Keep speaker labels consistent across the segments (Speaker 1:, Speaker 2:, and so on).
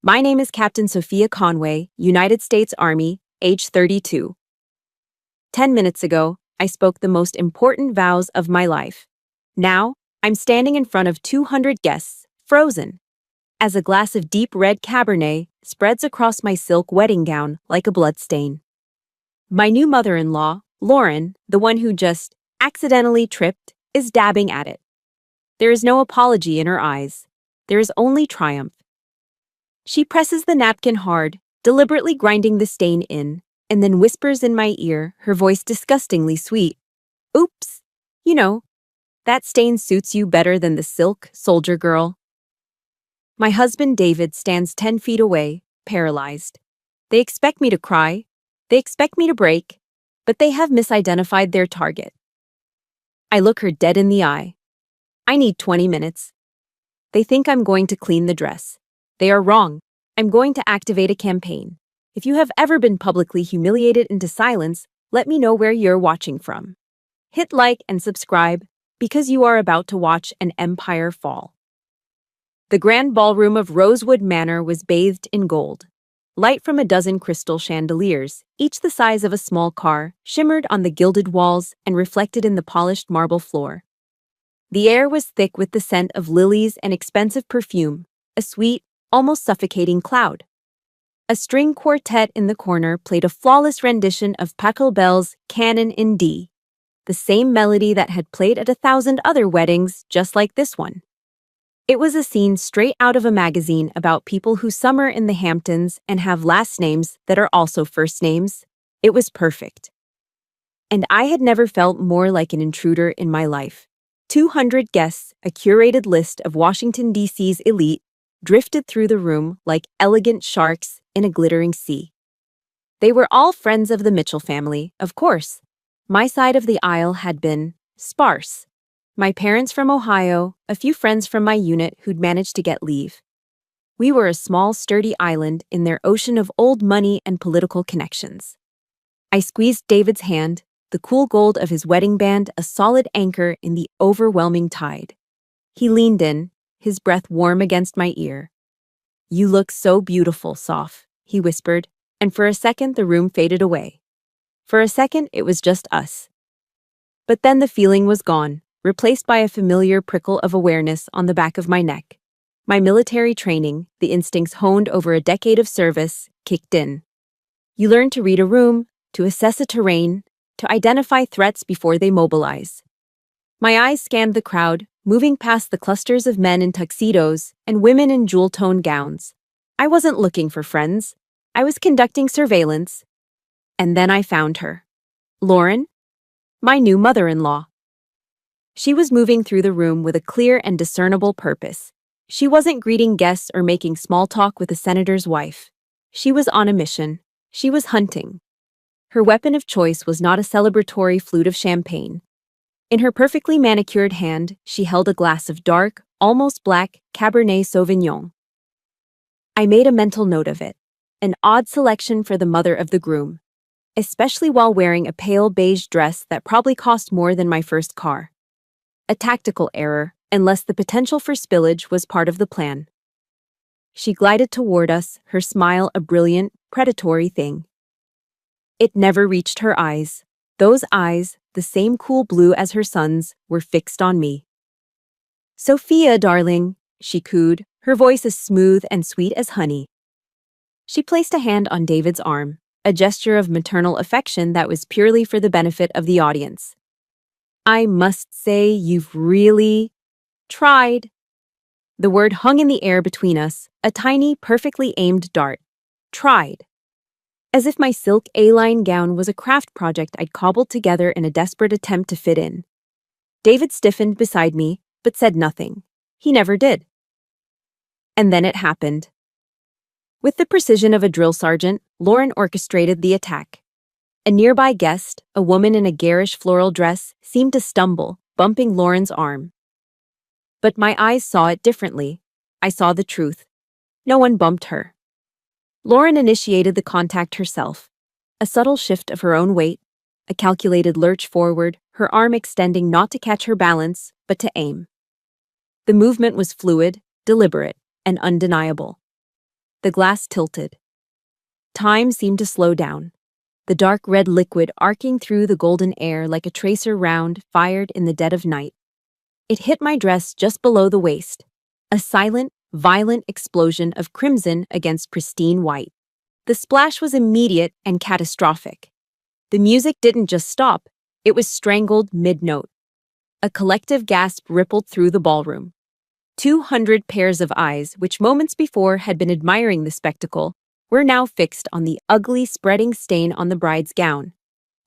Speaker 1: My name is Captain Sophia Conway, United States Army, age 32. 10 minutes ago, I spoke the most important vows of my life. Now, I'm standing in front of 200 guests, frozen, as a glass of deep red Cabernet spreads across my silk wedding gown like a bloodstain. My new mother-in-law, Lauren, the one who just accidentally tripped, is dabbing at it. There is no apology in her eyes. There is only triumph. She presses the napkin hard, deliberately grinding the stain in, and then whispers in my ear, her voice disgustingly sweet. Oops, you know, that stain suits you better than the silk, soldier girl. My husband David stands 10 feet away, paralyzed. They expect me to cry. They expect me to break, but they have misidentified their target. I look her dead in the eye. I need 20 minutes. They think I'm going to clean the dress. They are wrong. I'm going to activate a campaign. If you have ever been publicly humiliated into silence, let me know where you're watching from. Hit like and subscribe, because you are about to watch an empire fall. The grand ballroom of Rosewood Manor was bathed in gold. Light from a dozen crystal chandeliers, each the size of a small car, shimmered on the gilded walls and reflected in the polished marble floor. The air was thick with the scent of lilies and expensive perfume, a sweet, almost suffocating cloud. A string quartet in the corner played a flawless rendition of Pachelbel's Canon in D, the same melody that had played at 1,000 other weddings just like this one. It was a scene straight out of a magazine about people who summer in the Hamptons and have last names that are also first names. It was perfect. And I had never felt more like an intruder in my life. 200 guests, a curated list of Washington, D.C.'s elite, drifted through the room like elegant sharks in a glittering sea. They were all friends of the Mitchell family, of course. My side of the aisle had been sparse. My parents from Ohio, a few friends from my unit who'd managed to get leave. We were a small, sturdy island in their ocean of old money and political connections. I squeezed David's hand, the cool gold of his wedding band a solid anchor in the overwhelming tide. He leaned in, his breath warm against my ear. "You look so beautiful, Soph," he whispered, and for a second the room faded away. For a second it was just us. But then the feeling was gone, replaced by a familiar prickle of awareness on the back of my neck. My military training, the instincts honed over a decade of service, kicked in. You learn to read a room, to assess a terrain, to identify threats before they mobilize. My eyes scanned the crowd, moving past the clusters of men in tuxedos and women in jewel-toned gowns. I wasn't looking for friends. I was conducting surveillance. And then I found her. Lauren, my new mother-in-law. She was moving through the room with a clear and discernible purpose. She wasn't greeting guests or making small talk with a senator's wife. She was on a mission. She was hunting. Her weapon of choice was not a celebratory flute of champagne. In her perfectly manicured hand, she held a glass of dark, almost black Cabernet Sauvignon. I made a mental note of it, an odd selection for the mother of the groom, especially while wearing a pale beige dress that probably cost more than my first car. A tactical error, unless the potential for spillage was part of the plan. She glided toward us, her smile a brilliant, predatory thing. It never reached her eyes. Those eyes, the same cool blue as her son's, were fixed on me. "Sophia, darling," she cooed, her voice as smooth and sweet as honey. She placed a hand on David's arm, a gesture of maternal affection that was purely for the benefit of the audience. "I must say you've really tried." The word hung in the air between us, a tiny, perfectly aimed dart. Tried. As if my silk A-line gown was a craft project I'd cobbled together in a desperate attempt to fit in. David stiffened beside me, but said nothing. He never did. And then it happened. With the precision of a drill sergeant, Lauren orchestrated the attack. A nearby guest, a woman in a garish floral dress, seemed to stumble, bumping Lauren's arm. But my eyes saw it differently. I saw the truth. No one bumped her. Lauren initiated the contact herself. A subtle shift of her own weight, a calculated lurch forward, her arm extending not to catch her balance, but to aim. The movement was fluid, deliberate, and undeniable. The glass tilted. Time seemed to slow down, the dark red liquid arcing through the golden air like a tracer round fired in the dead of night. It hit my dress just below the waist, a silent, violent explosion of crimson against pristine white. The splash was immediate and catastrophic. The music didn't just stop, it was strangled mid-note. A collective gasp rippled through the ballroom. 200 pairs of eyes, which moments before had been admiring the spectacle, were now fixed on the ugly, spreading stain on the bride's gown.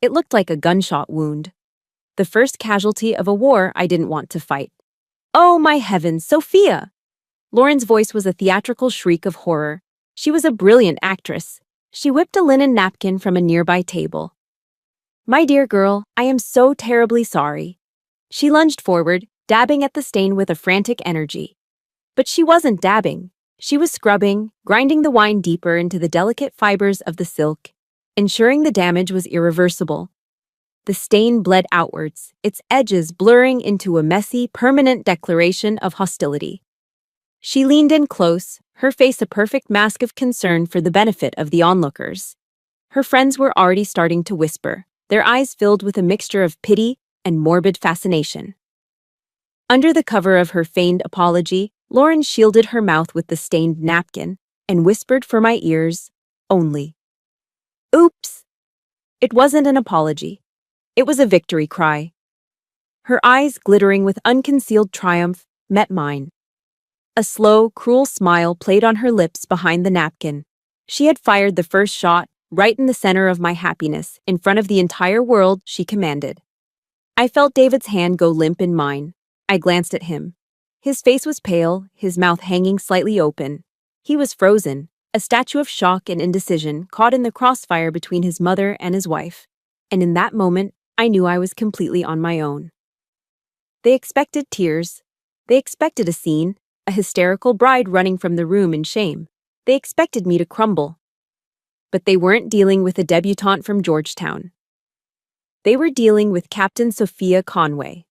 Speaker 1: It looked like a gunshot wound. The first casualty of a war I didn't want to fight. "Oh, my heavens, Sophia!" Lauren's voice was a theatrical shriek of horror. She was a brilliant actress. She whipped a linen napkin from a nearby table. "My dear girl, I am so terribly sorry." She lunged forward, dabbing at the stain with a frantic energy. But she wasn't dabbing. She was scrubbing, grinding the wine deeper into the delicate fibers of the silk, ensuring the damage was irreversible. The stain bled outwards, its edges blurring into a messy, permanent declaration of hostility. She leaned in close, her face a perfect mask of concern for the benefit of the onlookers. Her friends were already starting to whisper, their eyes filled with a mixture of pity and morbid fascination. Under the cover of her feigned apology, Lauren shielded her mouth with the stained napkin and whispered for my ears, only. "Oops!" It wasn't an apology. It was a victory cry. Her eyes, glittering with unconcealed triumph, met mine. A slow, cruel smile played on her lips behind the napkin. She had fired the first shot, right in the center of my happiness, in front of the entire world she commanded. I felt David's hand go limp in mine. I glanced at him. His face was pale, his mouth hanging slightly open. He was frozen, a statue of shock and indecision caught in the crossfire between his mother and his wife. And in that moment, I knew I was completely on my own. They expected tears. They expected a scene, a hysterical bride running from the room in shame. They expected me to crumble. But they weren't dealing with a debutante from Georgetown. They were dealing with Captain Sophia Conway.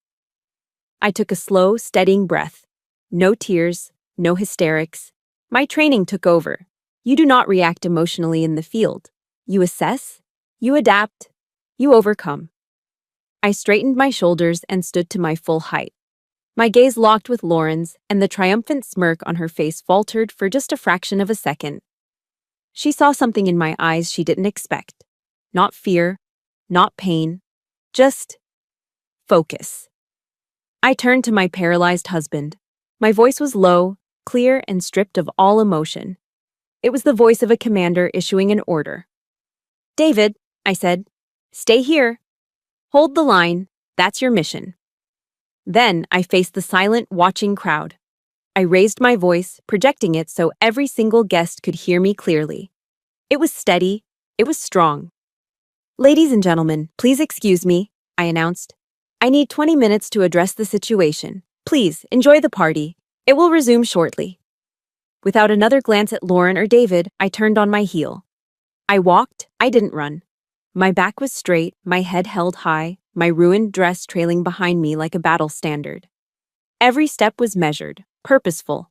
Speaker 1: I took a slow, steadying breath. No tears, no hysterics. My training took over. You do not react emotionally in the field. You assess, you adapt, you overcome. I straightened my shoulders and stood to my full height. My gaze locked with Lauren's, and the triumphant smirk on her face faltered for just a fraction of a second. She saw something in my eyes she didn't expect. Not fear, not pain, just focus. I turned to my paralyzed husband. My voice was low, clear, and stripped of all emotion. It was the voice of a commander issuing an order. "David," I said, "stay here. Hold the line. That's your mission." Then I faced the silent, watching crowd. I raised my voice, projecting it so every single guest could hear me clearly. It was steady. It was strong. "Ladies and gentlemen, please excuse me," I announced. "I need 20 minutes to address the situation. Please, enjoy the party. It will resume shortly." Without another glance at Lauren or David, I turned on my heel. I walked, I didn't run. My back was straight, my head held high, my ruined dress trailing behind me like a battle standard. Every step was measured, purposeful.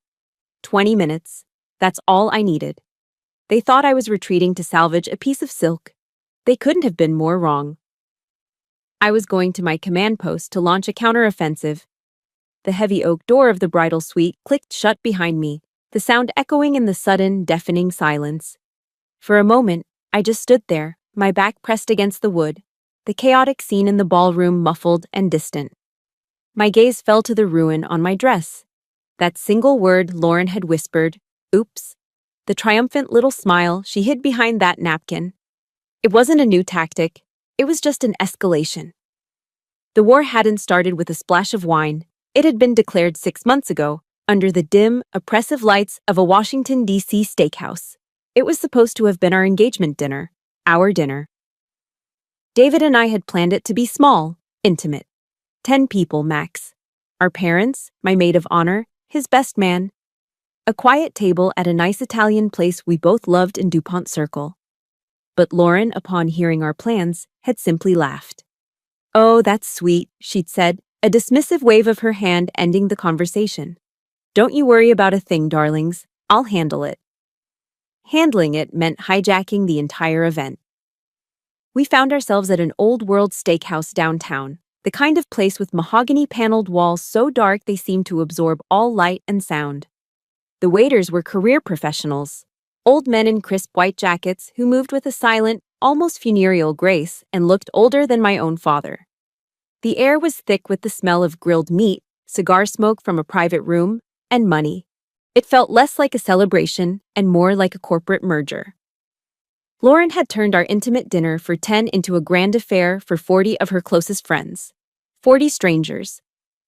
Speaker 1: 20 minutes. That's all I needed. They thought I was retreating to salvage a piece of silk. They couldn't have been more wrong. I was going to my command post to launch a counteroffensive. The heavy oak door of the bridal suite clicked shut behind me, the sound echoing in the sudden, deafening silence. For a moment, I just stood there, my back pressed against the wood, the chaotic scene in the ballroom muffled and distant. My gaze fell to the ruin on my dress. That single word Lauren had whispered, "Oops." The triumphant little smile she hid behind that napkin. It wasn't a new tactic. It was just an escalation. The war hadn't started with a splash of wine. It had been declared 6 months ago, under the dim, oppressive lights of a Washington, D.C. steakhouse. It was supposed to have been our engagement dinner, our dinner. David and I had planned it to be small, intimate. 10 people max. Our parents, my maid of honor, his best man. A quiet table at a nice Italian place we both loved in DuPont Circle. But Lauren, upon hearing our plans, had simply laughed. "Oh, that's sweet," she'd said, a dismissive wave of her hand ending the conversation. "Don't you worry about a thing, darlings. I'll handle it." handling it meant hijacking the entire event. We found ourselves at an old-world steakhouse downtown, the kind of place with mahogany-paneled walls so dark they seemed to absorb all light and sound. The waiters were career professionals, old men in crisp white jackets who moved with a silent, almost funereal grace and looked older than my own father. The air was thick with the smell of grilled meat, cigar smoke from a private room, and money. It felt less like a celebration and more like a corporate merger. Lauren had turned our intimate dinner for 10 into a grand affair for 40 of her closest friends. 40 strangers,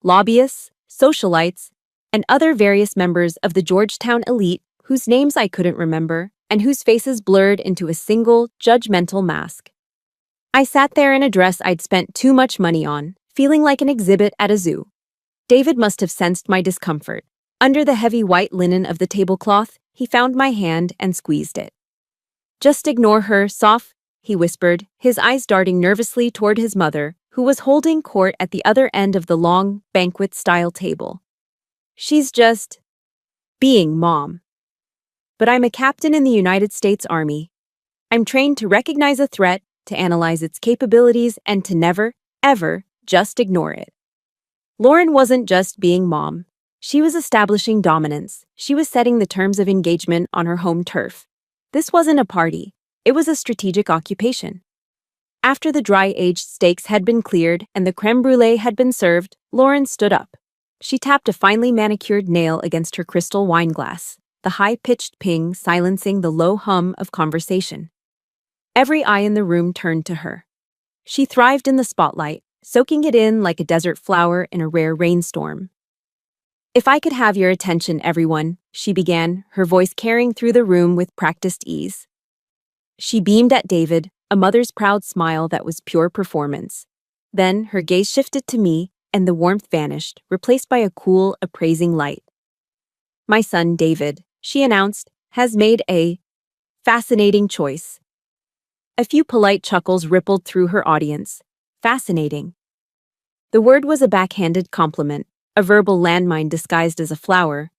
Speaker 1: lobbyists, socialites, and other various members of the Georgetown elite whose names I couldn't remember and whose faces blurred into a single, judgmental mask. I sat there in a dress I'd spent too much money on, feeling like an exhibit at a zoo. David must have sensed my discomfort. Under the heavy white linen of the tablecloth, he found my hand and squeezed it. "Just ignore her, Soph," he whispered, his eyes darting nervously toward his mother, who was holding court at the other end of the long, banquet-style table. "She's just being Mom. But I'm a captain in the United States Army. I'm trained to recognize a threat, to analyze its capabilities, and to never, ever, just ignore it." Lauren wasn't just being Mom. She was establishing dominance. She was setting the terms of engagement on her home turf. This wasn't a party. It was a strategic occupation. After the dry-aged steaks had been cleared and the creme brulee had been served, Lauren stood up. She tapped a finely manicured nail against her crystal wine glass, the high-pitched ping silencing the low hum of conversation. Every eye in the room turned to her. She thrived in the spotlight, soaking it in like a desert flower in a rare rainstorm. "If I could have your attention, everyone," she began, her voice carrying through the room with practiced ease. She beamed at David, a mother's proud smile that was pure performance. Then her gaze shifted to me, and the warmth vanished, replaced by a cool, appraising light. "My son, David," she announced, "has made a fascinating choice." A few polite chuckles rippled through her audience. Fascinating. The word was a backhanded compliment, a verbal landmine disguised as a flower.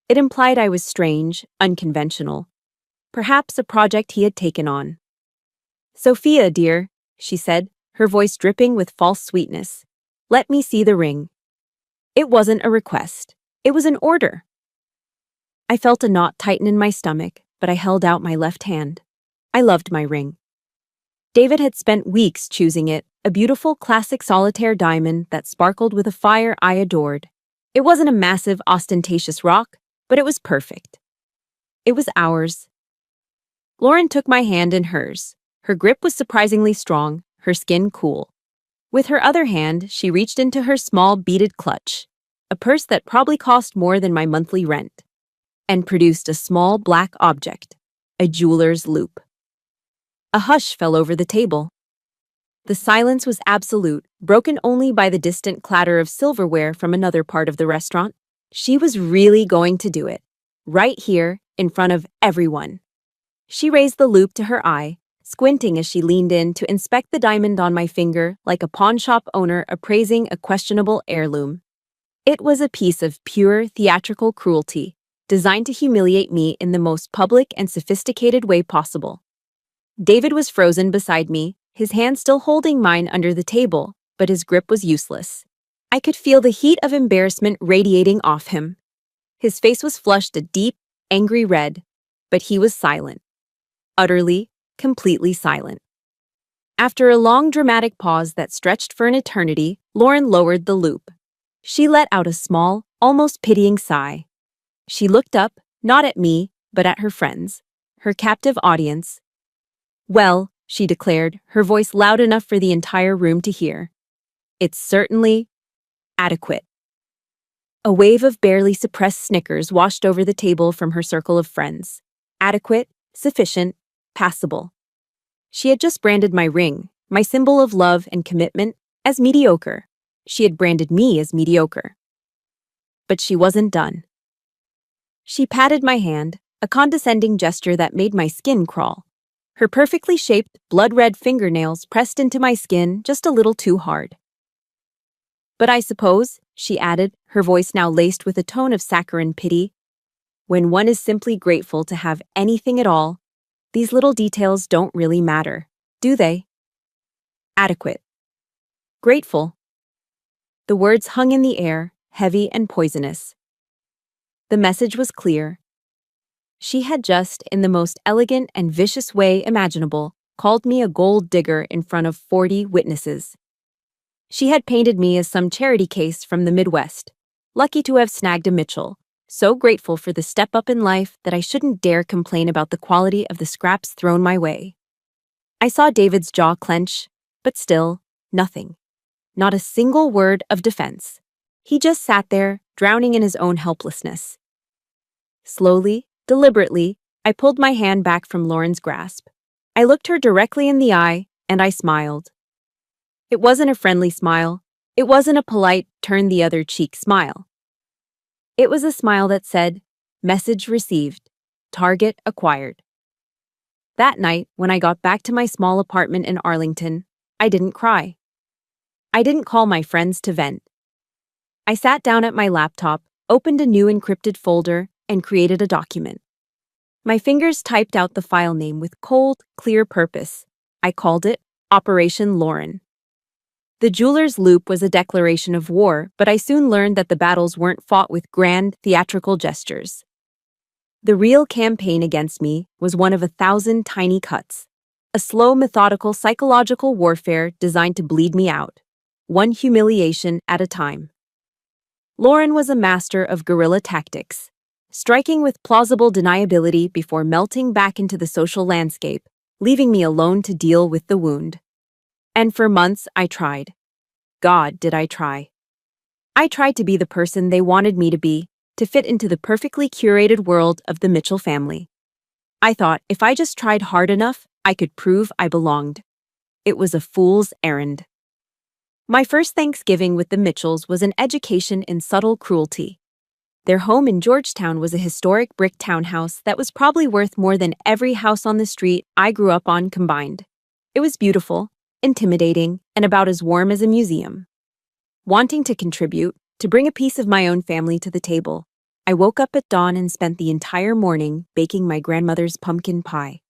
Speaker 1: It implied I was strange, unconventional. Perhaps a project he had taken on. "Sophia, dear," she said, her voice dripping with false sweetness. "Let me see the ring." It wasn't a request. It was an order. I felt a knot tighten in my stomach, but I held out my left hand. I loved my ring. David had spent weeks choosing it, a beautiful classic solitaire diamond that sparkled with a fire I adored. It wasn't a massive, ostentatious rock, but it was perfect. It was ours. Lauren took my hand in hers. Her grip was surprisingly strong, her skin cool. With her other hand, she reached into her small beaded clutch, a purse that probably cost more than my monthly rent, and produced a small black object, a jeweler's loop. A hush fell over the table. The silence was absolute, broken only by the distant clatter of silverware from another part of the restaurant. She was really going to do it. Right here, in front of everyone. She raised the loop to her eye, squinting as she leaned in to inspect the diamond on my finger like a pawnshop owner appraising a questionable heirloom. It was a piece of pure theatrical cruelty, designed to humiliate me in the most public and sophisticated way possible. David was frozen beside me, his hand still holding mine under the table, but his grip was useless. I could feel the heat of embarrassment radiating off him. His face was flushed a deep, angry red, but he was silent. Utterly, completely silent. After a long, dramatic pause that stretched for an eternity, Lauren lowered the loop. She let out a small, almost pitying sigh. She looked up, not at me, but at her friends, her captive audience. "Well," she declared, her voice loud enough for the entire room to hear. "It's certainly adequate." A wave of barely suppressed snickers washed over the table from her circle of friends. Adequate, sufficient, passable. She had just branded my ring, my symbol of love and commitment, as mediocre. She had branded me as mediocre. But she wasn't done. She patted my hand, a condescending gesture that made my skin crawl. Her perfectly shaped, blood-red fingernails pressed into my skin just a little too hard. "But I suppose," she added, her voice now laced with a tone of saccharine pity, When one is simply grateful to have anything at all, these little details don't really matter, do they? Adequate. Grateful. The words hung in the air, heavy and poisonous. The message was clear. She had just, in the most elegant and vicious way imaginable, called me a gold digger in front of 40 witnesses. She had painted me as some charity case from the Midwest, lucky to have snagged a Mitchell, so grateful for the step up in life that I shouldn't dare complain about the quality of the scraps thrown my way. I saw David's jaw clench, but still, nothing. Not a single word of defense. He just sat there, drowning in his own helplessness. Slowly, deliberately, I pulled my hand back from Lauren's grasp. I looked her directly in the eye, and I smiled. It wasn't a friendly smile. It wasn't a polite, turn-the-other-cheek smile. It was a smile that said, "Message received. Target acquired." That night, when I got back to my small apartment in Arlington, I didn't cry. I didn't call my friends to vent. I sat down at my laptop, opened a new encrypted folder, and created a document. My fingers typed out the file name with cold, clear purpose. I called it Operation Lauren. The jeweler's loop was a declaration of war, but I soon learned that the battles weren't fought with grand, theatrical gestures. The real campaign against me was one of 1,000 tiny cuts, a slow, methodical, psychological warfare designed to bleed me out, one humiliation at a time. Lauren was a master of guerrilla tactics, striking with plausible deniability before melting back into the social landscape, leaving me alone to deal with the wound. And for months, I tried. God, did I try. I tried to be the person they wanted me to be, to fit into the perfectly curated world of the Mitchell family. I thought if I just tried hard enough, I could prove I belonged. It was a fool's errand. My first Thanksgiving with the Mitchells was an education in subtle cruelty. Their home in Georgetown was a historic brick townhouse that was probably worth more than every house on the street I grew up on combined. It was beautiful, intimidating, and about as warm as a museum. Wanting to contribute, to bring a piece of my own family to the table, I woke up at dawn and spent the entire morning baking my grandmother's pumpkin pie.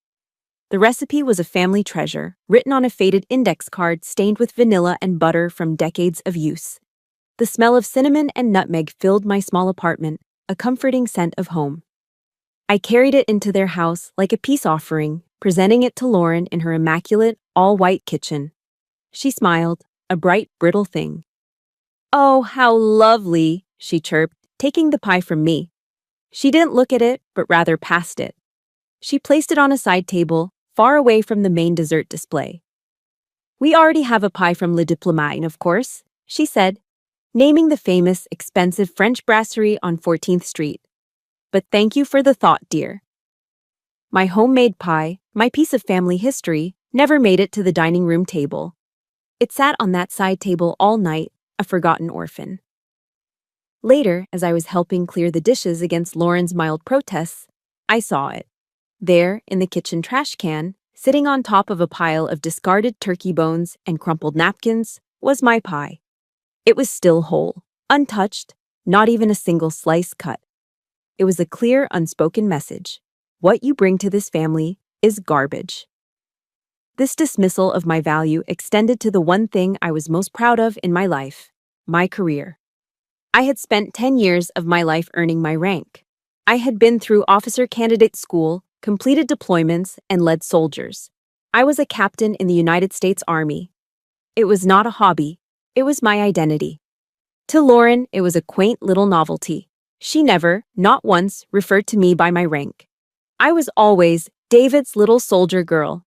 Speaker 1: The recipe was a family treasure, written on a faded index card stained with vanilla and butter from decades of use. The smell of cinnamon and nutmeg filled my small apartment, a comforting scent of home. I carried it into their house like a peace offering, presenting it to Lauren in her immaculate, all-white kitchen. She smiled, a bright, brittle thing. "Oh, how lovely," she chirped, taking the pie from me. She didn't look at it, but rather past it. She placed it on a side table, far away from the main dessert display. "We already have a pie from Le Diplomate, of course," she said, naming the famous, expensive French brasserie on 14th Street. "But thank you for the thought, dear." My homemade pie, my piece of family history, never made it to the dining room table. It sat on that side table all night, a forgotten orphan. Later, as I was helping clear the dishes against Lauren's mild protests, I saw it. There, in the kitchen trash can, sitting on top of a pile of discarded turkey bones and crumpled napkins, was my pie. It was still whole, untouched, not even a single slice cut. It was a clear, unspoken message. What you bring to this family is garbage. This dismissal of my value extended to the one thing I was most proud of in my life, my career. I had spent 10 years of my life earning my rank. I had been through officer candidate school, completed deployments, and led soldiers. I was a captain in the United States Army. It was not a hobby. It was my identity. To Lauren, it was a quaint little novelty. She never, not once, referred to me by my rank. I was always David's little soldier girl.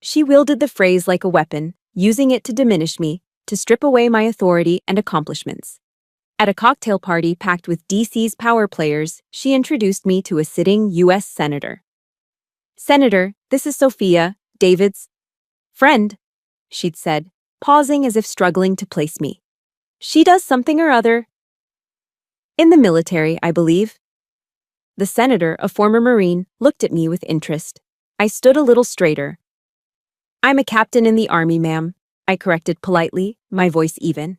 Speaker 1: She wielded the phrase like a weapon, using it to diminish me, to strip away my authority and accomplishments. At a cocktail party packed with DC's power players, she introduced me to a sitting U.S. senator. "Senator, this is Sophia, David's friend," she'd said, pausing as if struggling to place me. "She does something or other. In the military, I believe." The senator, a former Marine, looked at me with interest. I stood a little straighter. "I'm a captain in the Army, ma'am," I corrected politely, my voice even.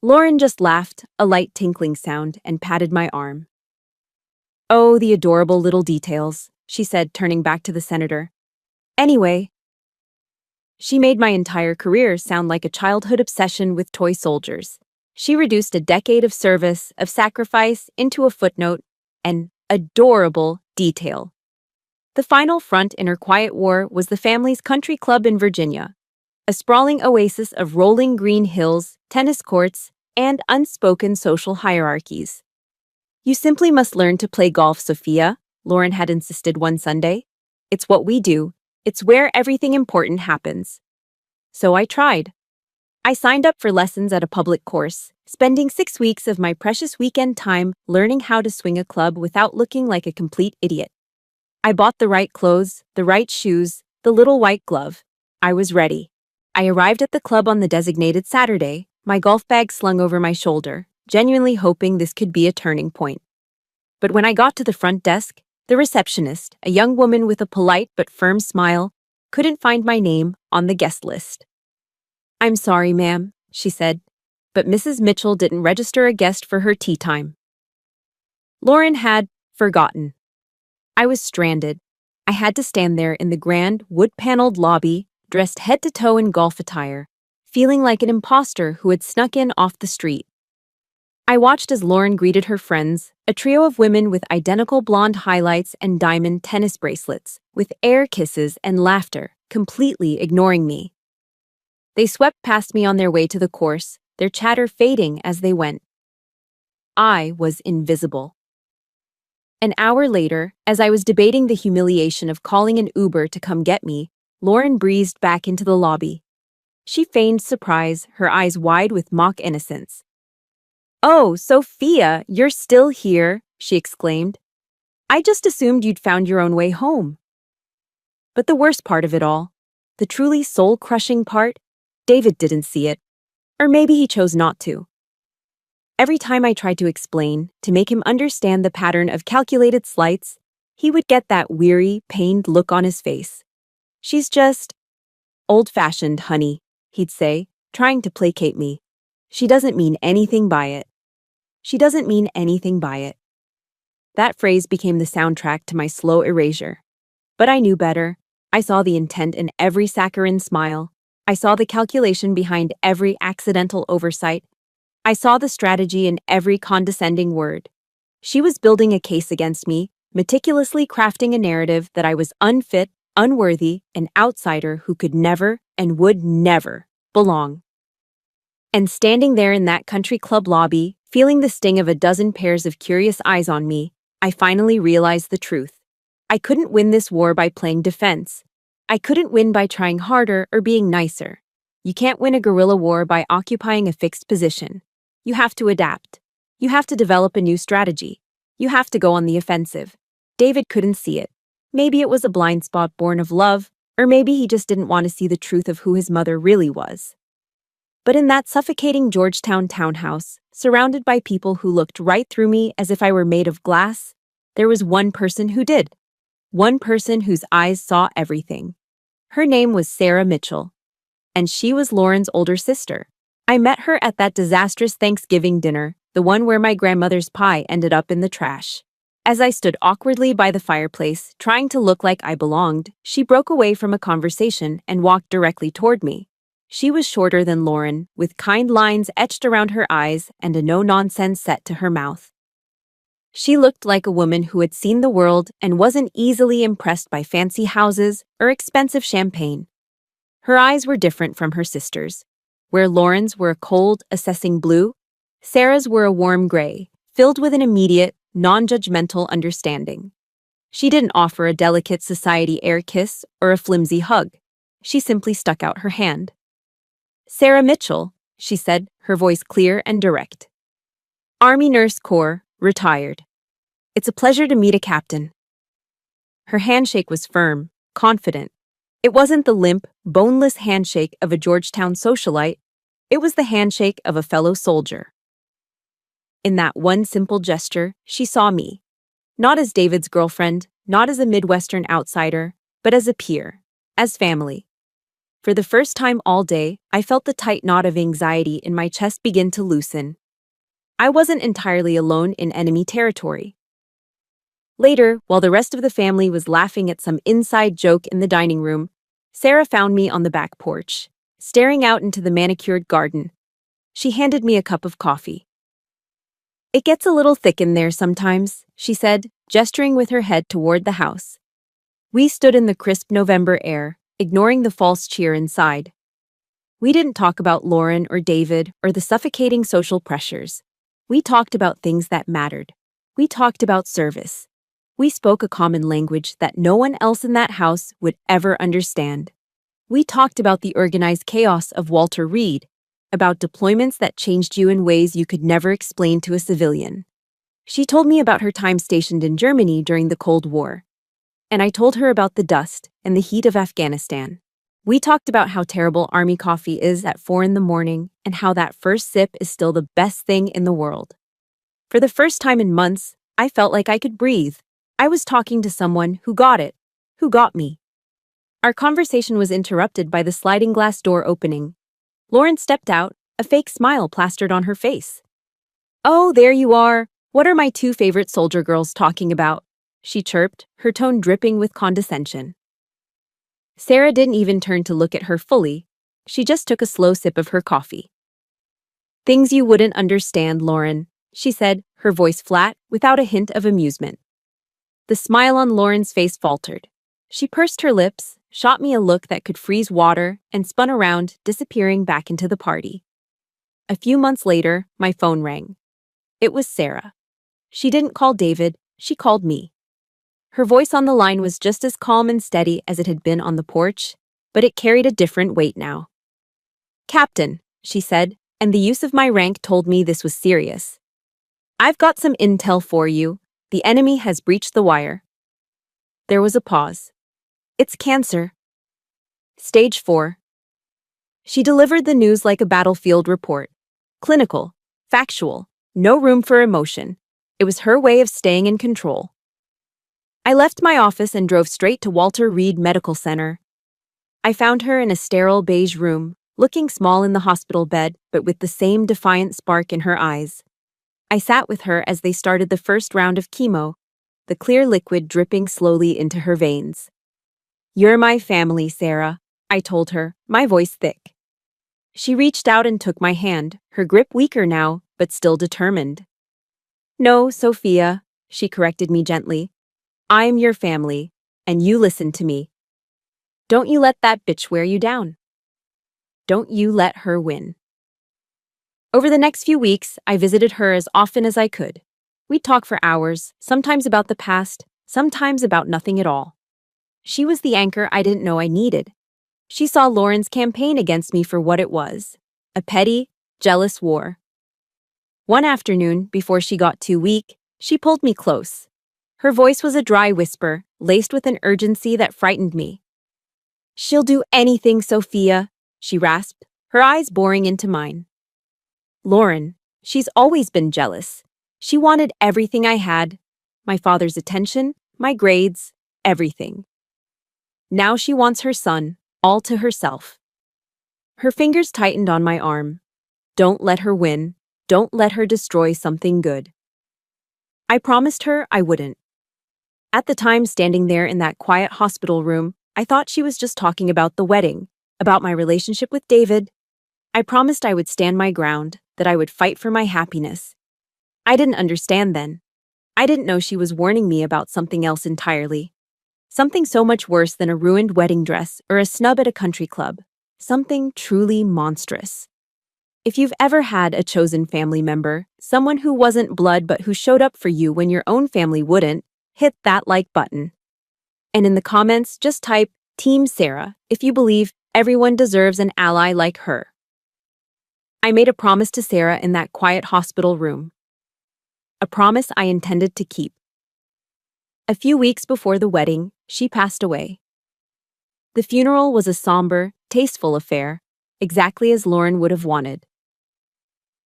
Speaker 1: Lauren just laughed, a light tinkling sound, and patted my arm. Oh, the adorable little details, she said, turning back to the senator. Anyway, she made my entire career sound like a childhood obsession with toy soldiers. She reduced a decade of service, of sacrifice, into a footnote, an adorable detail. The final front in her quiet war was the family's country club in Virginia, a sprawling oasis of rolling green hills, tennis courts, and unspoken social hierarchies. You simply must learn to play golf, Sophia, Lauren had insisted one Sunday. It's what we do. It's where everything important happens. So I tried. I signed up for lessons at a public course, spending 6 weeks of my precious weekend time learning how to swing a club without looking like a complete idiot. I bought the right clothes, the right shoes, the little white glove. I was ready. I arrived at the club on the designated Saturday, my golf bag slung over my shoulder, genuinely hoping this could be a turning point. But when I got to the front desk, the receptionist, a young woman with a polite but firm smile, couldn't find my name on the guest list. "I'm sorry, ma'am," she said, "but Mrs. Mitchell didn't register a guest for her tea time." Lauren had forgotten. I was stranded. I had to stand there in the grand, wood-paneled lobby, dressed head to toe in golf attire, feeling like an imposter who had snuck in off the street. I watched as Lauren greeted her friends, a trio of women with identical blonde highlights and diamond tennis bracelets, with air kisses and laughter, completely ignoring me. They swept past me on their way to the course, their chatter fading as they went. I was invisible. An hour later, as I was debating the humiliation of calling an Uber to come get me, Lauren breezed back into the lobby. She feigned surprise, her eyes wide with mock innocence. "Oh, Sophia, you're still here," she exclaimed. "I just assumed you'd found your own way home." But the worst part of it all, the truly soul-crushing part, David didn't see it. Or maybe he chose not to. Every time I tried to explain, to make him understand the pattern of calculated slights, he would get that weary, pained look on his face. "She's just old-fashioned, honey," he'd say, trying to placate me. "She doesn't mean anything by it. She doesn't mean anything by it." That phrase became the soundtrack to my slow erasure. But I knew better. I saw the intent in every saccharine smile. I saw the calculation behind every accidental oversight. I saw the strategy in every condescending word. She was building a case against me, meticulously crafting a narrative that I was unfit, unworthy, an outsider who could never and would never belong. And standing there in that country club lobby, feeling the sting of a dozen pairs of curious eyes on me, I finally realized the truth. I couldn't win this war by playing defense. I couldn't win by trying harder or being nicer. You can't win a guerrilla war by occupying a fixed position. You have to adapt. You have to develop a new strategy. You have to go on the offensive. David couldn't see it. Maybe it was a blind spot born of love, or maybe he just didn't want to see the truth of who his mother really was. But in that suffocating Georgetown townhouse, surrounded by people who looked right through me as if I were made of glass, there was one person who did. One person whose eyes saw everything. Her name was Sarah Mitchell, and she was Lauren's older sister. I met her at that disastrous Thanksgiving dinner, the one where my grandmother's pie ended up in the trash. As I stood awkwardly by the fireplace, trying to look like I belonged, she broke away from a conversation and walked directly toward me. She was shorter than Lauren, with kind lines etched around her eyes and a no-nonsense set to her mouth. She looked like a woman who had seen the world and wasn't easily impressed by fancy houses or expensive champagne. Her eyes were different from her sister's. Where Lauren's were a cold, assessing blue, Sarah's were a warm gray, filled with an immediate, non-judgmental understanding. She didn't offer a delicate society air kiss or a flimsy hug. She simply stuck out her hand. "Sarah Mitchell," she said, her voice clear and direct. "Army Nurse Corps, retired. It's a pleasure to meet a captain." Her handshake was firm, confident. It wasn't the limp, boneless handshake of a Georgetown socialite. It was the handshake of a fellow soldier. In that one simple gesture, she saw me. Not as David's girlfriend, not as a Midwestern outsider, but as a peer, as family. For the first time all day, I felt the tight knot of anxiety in my chest begin to loosen. I wasn't entirely alone in enemy territory. Later, while the rest of the family was laughing at some inside joke in the dining room, Sarah found me on the back porch, staring out into the manicured garden. She handed me a cup of coffee. "It gets a little thick in there sometimes," she said, gesturing with her head toward the house. We stood in the crisp November air, ignoring the false cheer inside. We didn't talk about Lauren or David or the suffocating social pressures. We talked about things that mattered. We talked about service. We spoke a common language that no one else in that house would ever understand. We talked about the organized chaos of Walter Reed, about deployments that changed you in ways you could never explain to a civilian. She told me about her time stationed in Germany during the Cold War. And I told her about the dust and the heat of Afghanistan. We talked about how terrible Army coffee is at 4 in the morning and how that first sip is still the best thing in the world. For the first time in months, I felt like I could breathe. I was talking to someone who got it, who got me. Our conversation was interrupted by the sliding glass door opening. Lauren stepped out, a fake smile plastered on her face. "Oh, there you are. What are my two favorite soldier girls talking about?" she chirped, her tone dripping with condescension. Sarah didn't even turn to look at her fully. She just took a slow sip of her coffee. "Things you wouldn't understand, Lauren," she said, her voice flat, without a hint of amusement. The smile on Lauren's face faltered. She pursed her lips, shot me a look that could freeze water, and spun around, disappearing back into the party. A few months later, my phone rang. It was Sarah. She didn't call David, she called me. Her voice on the line was just as calm and steady as it had been on the porch, but it carried a different weight now. "Captain," she said, and the use of my rank told me this was serious. "I've got some intel for you. The enemy has breached the wire." There was a pause. "It's cancer. Stage 4. She delivered the news like a battlefield report. Clinical, factual, no room for emotion. It was her way of staying in control. I left my office and drove straight to Walter Reed Medical Center. I found her in a sterile beige room, looking small in the hospital bed, but with the same defiant spark in her eyes. I sat with her as they started the first round of chemo, the clear liquid dripping slowly into her veins. "You're my family, Sarah," I told her, my voice thick. She reached out and took my hand, her grip weaker now, but still determined. "No, Sophia," she corrected me gently. "I'm your family, and you listen to me. Don't you let that bitch wear you down. Don't you let her win." Over the next few weeks, I visited her as often as I could. We'd talk for hours, sometimes about the past, sometimes about nothing at all. She was the anchor I didn't know I needed. She saw Lauren's campaign against me for what it was, a petty, jealous war. One afternoon, before she got too weak, she pulled me close. Her voice was a dry whisper, laced with an urgency that frightened me. "She'll do anything, Sophia," she rasped, her eyes boring into mine. "Lauren, she's always been jealous. She wanted everything I had, my father's attention, my grades, everything. Now she wants her son, all to herself." Her fingers tightened on my arm. "Don't let her win. Don't let her destroy something good." I promised her I wouldn't. At the time, standing there in that quiet hospital room, I thought she was just talking about the wedding, about my relationship with David. I promised I would stand my ground, that I would fight for my happiness. I didn't understand then. I didn't know she was warning me about something else entirely. Something so much worse than a ruined wedding dress or a snub at a country club. Something truly monstrous. If you've ever had a chosen family member, someone who wasn't blood but who showed up for you when your own family wouldn't, hit that like button. And in the comments, just type Team Sarah if you believe everyone deserves an ally like her. I made a promise to Sarah in that quiet hospital room. A promise I intended to keep. A few weeks before the wedding, she passed away. The funeral was a somber, tasteful affair, exactly as Lauren would have wanted.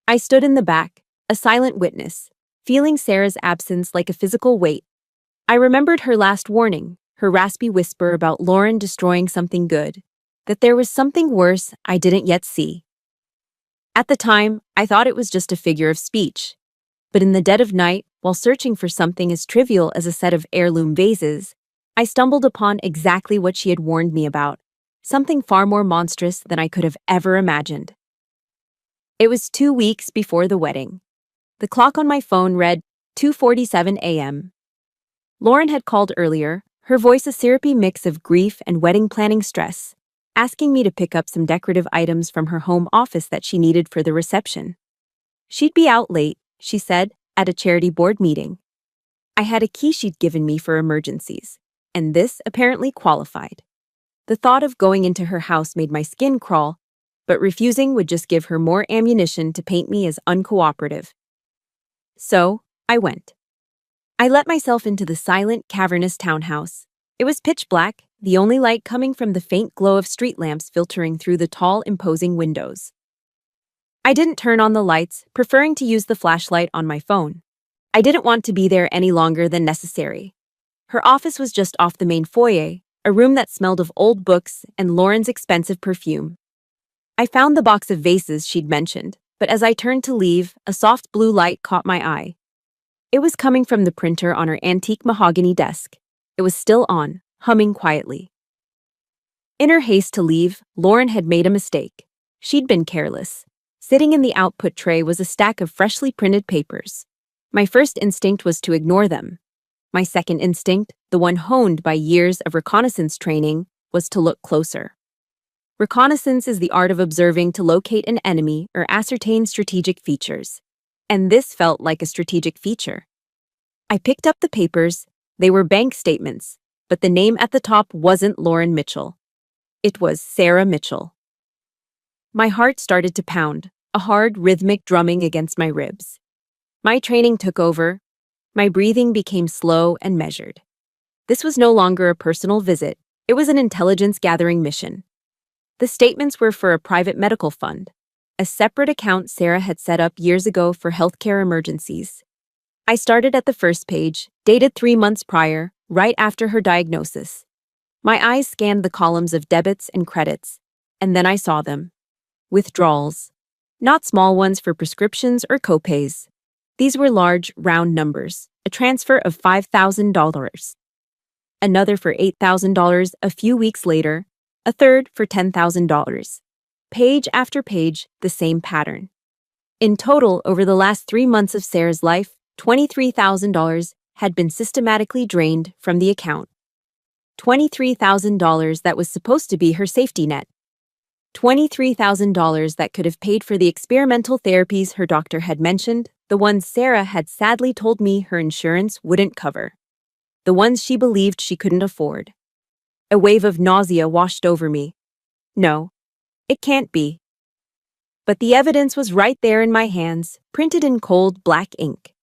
Speaker 1: I stood in the back, a silent witness, feeling Sarah's absence like a physical weight. I remembered her last warning, her raspy whisper about Lauren destroying something good, that there was something worse I didn't yet see. At the time, I thought it was just a figure of speech. But in the dead of night, while searching for something as trivial as a set of heirloom vases, I stumbled upon exactly what she had warned me about, something far more monstrous than I could have ever imagined. It was 2 weeks before the wedding. The clock on my phone read 2:47 a.m. Lauren had called earlier, her voice a syrupy mix of grief and wedding planning stress, asking me to pick up some decorative items from her home office that she needed for the reception. She'd be out late, she said, at a charity board meeting. I had a key she'd given me for emergencies, and this apparently qualified. The thought of going into her house made my skin crawl, but refusing would just give her more ammunition to paint me as uncooperative. So, I went. I let myself into the silent, cavernous townhouse. It was pitch black, the only light coming from the faint glow of street lamps filtering through the tall, imposing windows. I didn't turn on the lights, preferring to use the flashlight on my phone. I didn't want to be there any longer than necessary. Her office was just off the main foyer, a room that smelled of old books and Lauren's expensive perfume. I found the box of vases she'd mentioned, but as I turned to leave, a soft blue light caught my eye. It was coming from the printer on her antique mahogany desk. It was still on, humming quietly. In her haste to leave, Lauren had made a mistake. She'd been careless. Sitting in the output tray was a stack of freshly printed papers. My first instinct was to ignore them. My second instinct, the one honed by years of reconnaissance training, was to look closer. Reconnaissance is the art of observing to locate an enemy or ascertain strategic features. And this felt like a strategic feature. I picked up the papers. They were bank statements, but the name at the top wasn't Lauren Mitchell. It was Sarah Mitchell. My heart started to pound, a hard, rhythmic drumming against my ribs. My training took over. My breathing became slow and measured. This was no longer a personal visit. It was an intelligence-gathering mission. The statements were for a private medical fund, a separate account Sarah had set up years ago for healthcare emergencies. I started at the first page, dated 3 months prior, right after her diagnosis. My eyes scanned the columns of debits and credits, and then I saw them. Withdrawals. Not small ones for prescriptions or copays. These were large, round numbers, a transfer of $5,000. Another for $8,000 a few weeks later, a third for $10,000. Page after page, the same pattern. In total, over the last 3 months of Sarah's life, $23,000 had been systematically drained from the account. $23,000 that was supposed to be her safety net. $23,000 that could have paid for the experimental therapies her doctor had mentioned, the ones Sarah had sadly told me her insurance wouldn't cover. The ones she believed she couldn't afford. A wave of nausea washed over me. No, it can't be. But the evidence was right there in my hands, printed in cold black ink.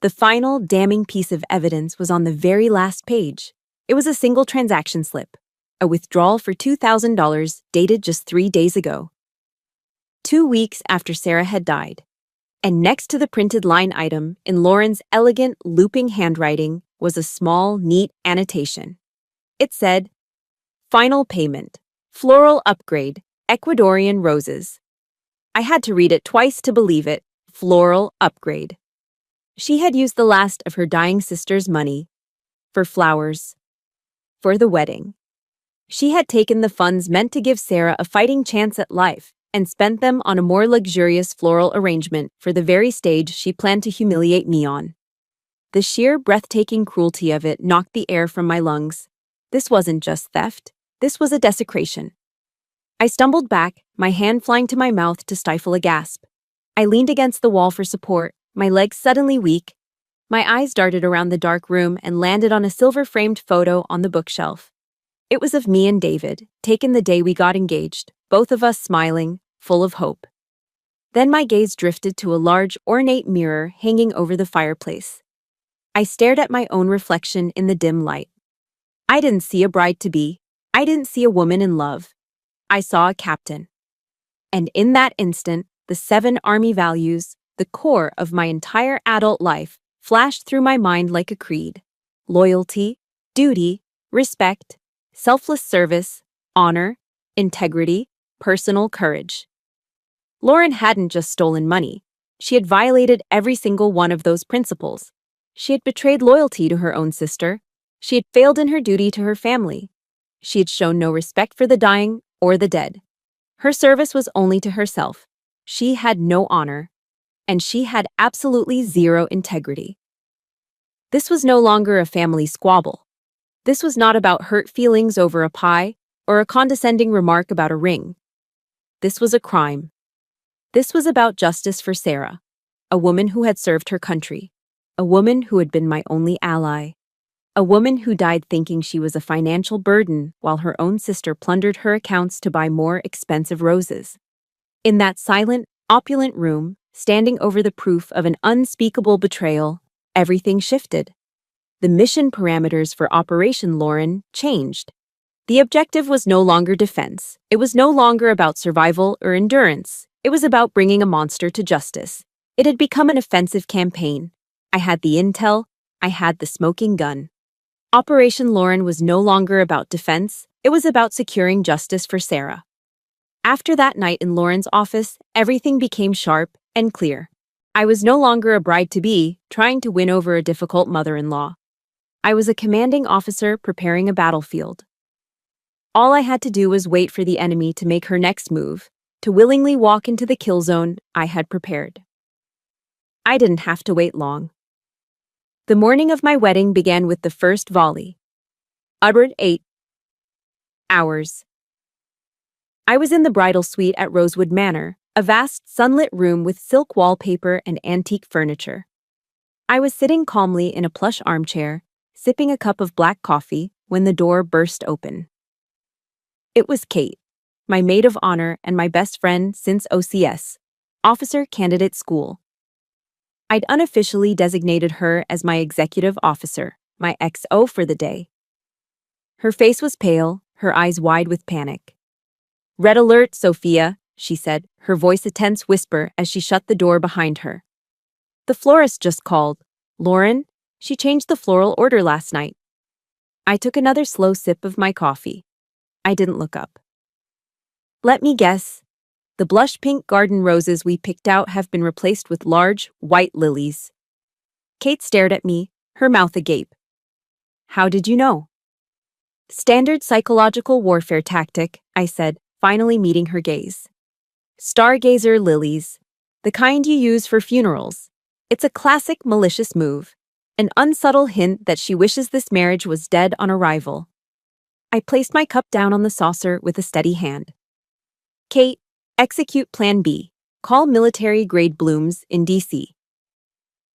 Speaker 1: The final, damning piece of evidence was on the very last page. It was a single transaction slip. A withdrawal for $2,000 dated just 3 days ago. 2 weeks after Sarah had died. And next to the printed line item, in Lauren's elegant, looping handwriting, was a small, neat annotation. It said, "Final payment. Floral upgrade. Ecuadorian roses." I had to read it twice to believe it. Floral upgrade. She had used the last of her dying sister's money for flowers, for the wedding. She had taken the funds meant to give Sarah a fighting chance at life and spent them on a more luxurious floral arrangement for the very stage she planned to humiliate me on. The sheer, breathtaking cruelty of it knocked the air from my lungs. This wasn't just theft. This was a desecration. I stumbled back, my hand flying to my mouth to stifle a gasp. I leaned against the wall for support, my legs suddenly weak. My eyes darted around the dark room and landed on a silver-framed photo on the bookshelf. It was of me and David, taken the day we got engaged, both of us smiling, full of hope. Then my gaze drifted to a large, ornate mirror hanging over the fireplace. I stared at my own reflection in the dim light. I didn't see a bride-to-be. I didn't see a woman in love. I saw a captain. And in that instant, the 7 Army values, the core of my entire adult life, flashed through my mind like a creed. Loyalty, duty, respect, selfless service, honor, integrity, personal courage. Lauren hadn't just stolen money. She had violated every single one of those principles. She had betrayed loyalty to her own sister. She had failed in her duty to her family. She had shown no respect for the dying or the dead. Her service was only to herself. She had no honor, and she had absolutely zero integrity. This was no longer a family squabble. This was not about hurt feelings over a pie or a condescending remark about a ring. This was a crime. This was about justice for Sarah, a woman who had served her country, a woman who had been my only ally, a woman who died thinking she was a financial burden while her own sister plundered her accounts to buy more expensive roses. In that silent, opulent room, standing over the proof of an unspeakable betrayal, everything shifted. The mission parameters for Operation Lauren changed. The objective was no longer defense. It was no longer about survival or endurance. It was about bringing a monster to justice. It had become an offensive campaign. I had the intel. I had the smoking gun. Operation Lauren was no longer about defense. It was about securing justice for Sarah. After that night in Lauren's office, everything became sharp and clear. I was no longer a bride-to-be trying to win over a difficult mother-in-law. I was a commanding officer preparing a battlefield. All I had to do was wait for the enemy to make her next move, to willingly walk into the kill zone I had prepared. I didn't have to wait long. The morning of my wedding began with the first volley. Uttered 8 hours. I was in the bridal suite at Rosewood Manor, a vast sunlit room with silk wallpaper and antique furniture. I was sitting calmly in a plush armchair, sipping a cup of black coffee, when the door burst open. It was Kate, my maid of honor and my best friend since OCS, Officer Candidate School. I'd unofficially designated her as my executive officer, my XO for the day. Her face was pale, her eyes wide with panic. "Red alert, Sophia," she said, her voice a tense whisper as she shut the door behind her. "The florist just called. Lauren, she changed the floral order last night." I took another slow sip of my coffee. I didn't look up. "Let me guess. The blush pink garden roses we picked out have been replaced with large, white lilies." Kate stared at me, her mouth agape. "How did you know?" "Standard psychological warfare tactic," I said, finally meeting her gaze. "Stargazer lilies. The kind you use for funerals. It's a classic malicious move. An unsubtle hint that she wishes this marriage was dead on arrival." I placed my cup down on the saucer with a steady hand. "Kate, execute Plan B. Call military-grade blooms in D.C.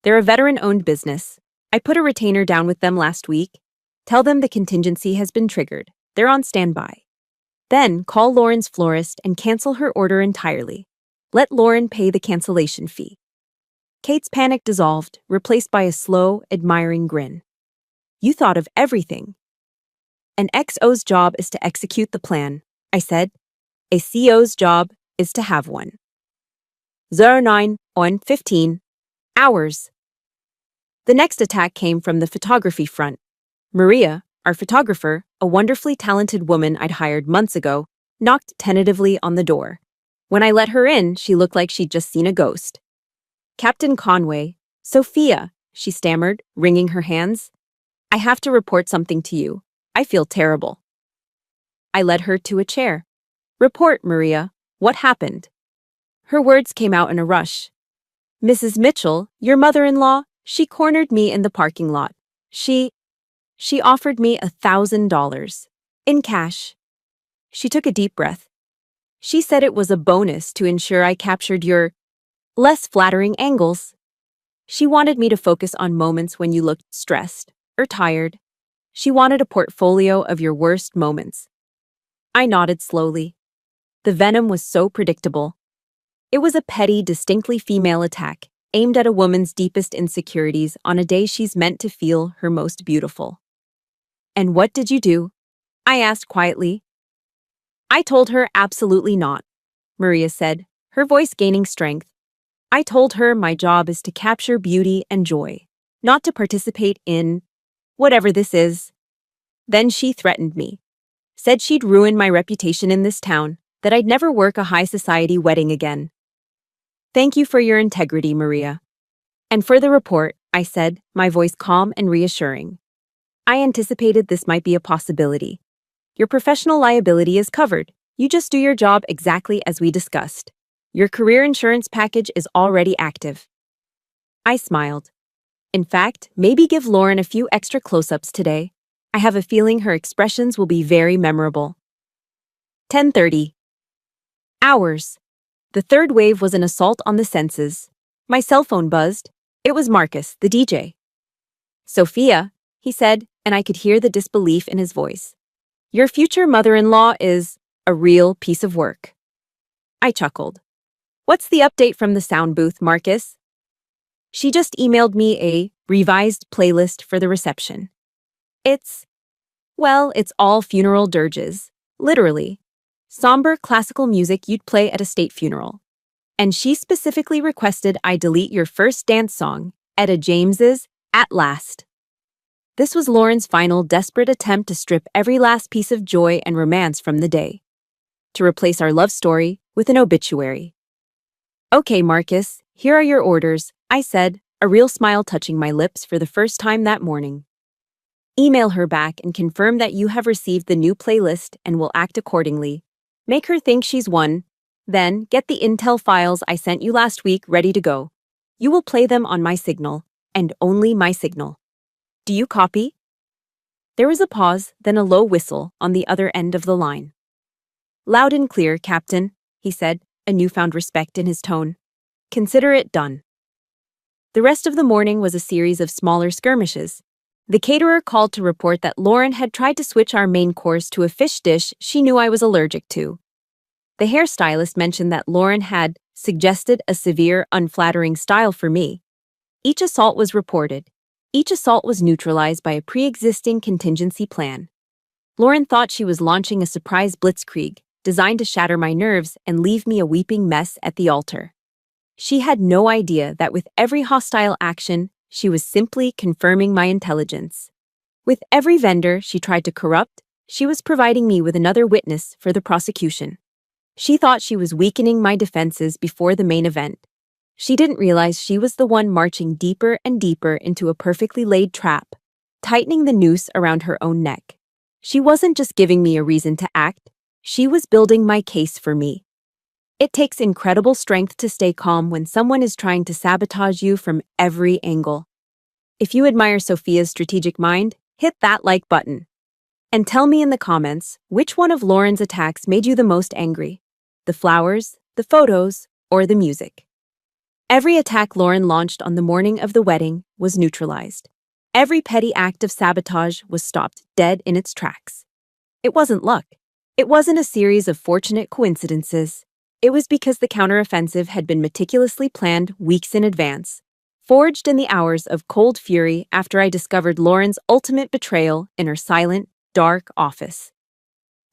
Speaker 1: They're a veteran-owned business. I put a retainer down with them last week. Tell them the contingency has been triggered. They're on standby. Then call Lauren's florist and cancel her order entirely. Let Lauren pay the cancellation fee." Kate's panic dissolved, replaced by a slow, admiring grin. "You thought of everything." "An XO's job is to execute the plan," I said. "A CO's job is to have one." 09 on 15 hours. The next attack came from the photography front. Maria, our photographer, a wonderfully talented woman I'd hired months ago, knocked tentatively on the door. When I let her in, she looked like she'd just seen a ghost. "Captain Conway, Sophia," she stammered, wringing her hands. "I have to report something to you. I feel terrible." I led her to a chair. "Report, Maria. What happened?" Her words came out in a rush. "Mrs. Mitchell, your mother-in-law, she cornered me in the parking lot. She offered me $1,000. In cash." She took a deep breath. "She said it was a bonus to ensure I captured your less flattering angles. She wanted me to focus on moments when you looked stressed or tired. She wanted a portfolio of your worst moments." I nodded slowly. The venom was so predictable. It was a petty, distinctly female attack, aimed at a woman's deepest insecurities on a day she's meant to feel her most beautiful. "And what did you do?" I asked quietly. "I told her absolutely not," Maria said, her voice gaining strength. "I told her my job is to capture beauty and joy, not to participate in whatever this is." Then she threatened me. Said she'd ruin my reputation in this town, that I'd never work a high society wedding again. "Thank you for your integrity, Maria. And for the report," I said, my voice calm and reassuring. I anticipated this might be a possibility. Your professional liability is covered. You just do your job exactly as we discussed. Your career insurance package is already active. I smiled. In fact, maybe give Lauren a few extra close-ups today. I have a feeling her expressions will be very memorable. 10:30. Hours. The third wave was an assault on the senses. My cell phone buzzed. It was Marcus, the DJ. Sophia, he said, and I could hear the disbelief in his voice. Your future mother-in-law is a real piece of work. I chuckled. What's the update from the sound booth, Marcus? She just emailed me a revised playlist for the reception. It's all funeral dirges. Literally. Somber classical music you'd play at a state funeral. And she specifically requested I delete your first dance song, Etta James's At Last. This was Lauren's final desperate attempt to strip every last piece of joy and romance from the day. To replace our love story with an obituary. Okay, Marcus, here are your orders, I said, a real smile touching my lips for the first time that morning. Email her back and confirm that you have received the new playlist and will act accordingly. Make her think she's won. Then, get the Intel files I sent you last week ready to go. You will play them on my signal, and only my signal. Do you copy? There was a pause, then a low whistle on the other end of the line. Loud and clear, Captain, he said, a newfound respect in his tone. Consider it done. The rest of the morning was a series of smaller skirmishes. The caterer called to report that Lauren had tried to switch our main course to a fish dish she knew I was allergic to. The hairstylist mentioned that Lauren had suggested a severe, unflattering style for me. Each assault was reported. Each assault was neutralized by a pre-existing contingency plan. Lauren thought she was launching a surprise blitzkrieg, designed to shatter my nerves and leave me a weeping mess at the altar. She had no idea that with every hostile action, she was simply confirming my intelligence. With every vendor she tried to corrupt, she was providing me with another witness for the prosecution. She thought she was weakening my defenses before the main event. She didn't realize she was the one marching deeper and deeper into a perfectly laid trap, tightening the noose around her own neck. She wasn't just giving me a reason to act, she was building my case for me. It takes incredible strength to stay calm when someone is trying to sabotage you from every angle. If you admire Sophia's strategic mind, hit that like button. And tell me in the comments, which one of Lauren's attacks made you the most angry? The flowers, the photos, or the music? Every attack Lauren launched on the morning of the wedding was neutralized. Every petty act of sabotage was stopped dead in its tracks. It wasn't luck. It wasn't a series of fortunate coincidences. It was because the counteroffensive had been meticulously planned weeks in advance, forged in the hours of cold fury after I discovered Lauren's ultimate betrayal in her silent, dark office.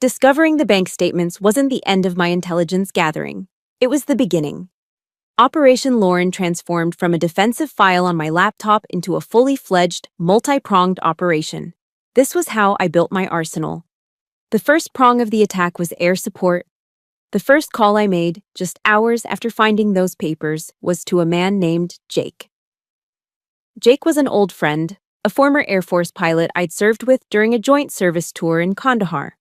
Speaker 1: Discovering the bank statements wasn't the end of my intelligence gathering. It was the beginning. Operation Lauren transformed from a defensive file on my laptop into a fully fledged, multi-pronged operation. This was how I built my arsenal. The first prong of the attack was air support. The first call I made, just hours after finding those papers, was to a man named Jake. Jake was an old friend, a former Air Force pilot I'd served with during a joint service tour in Kandahar.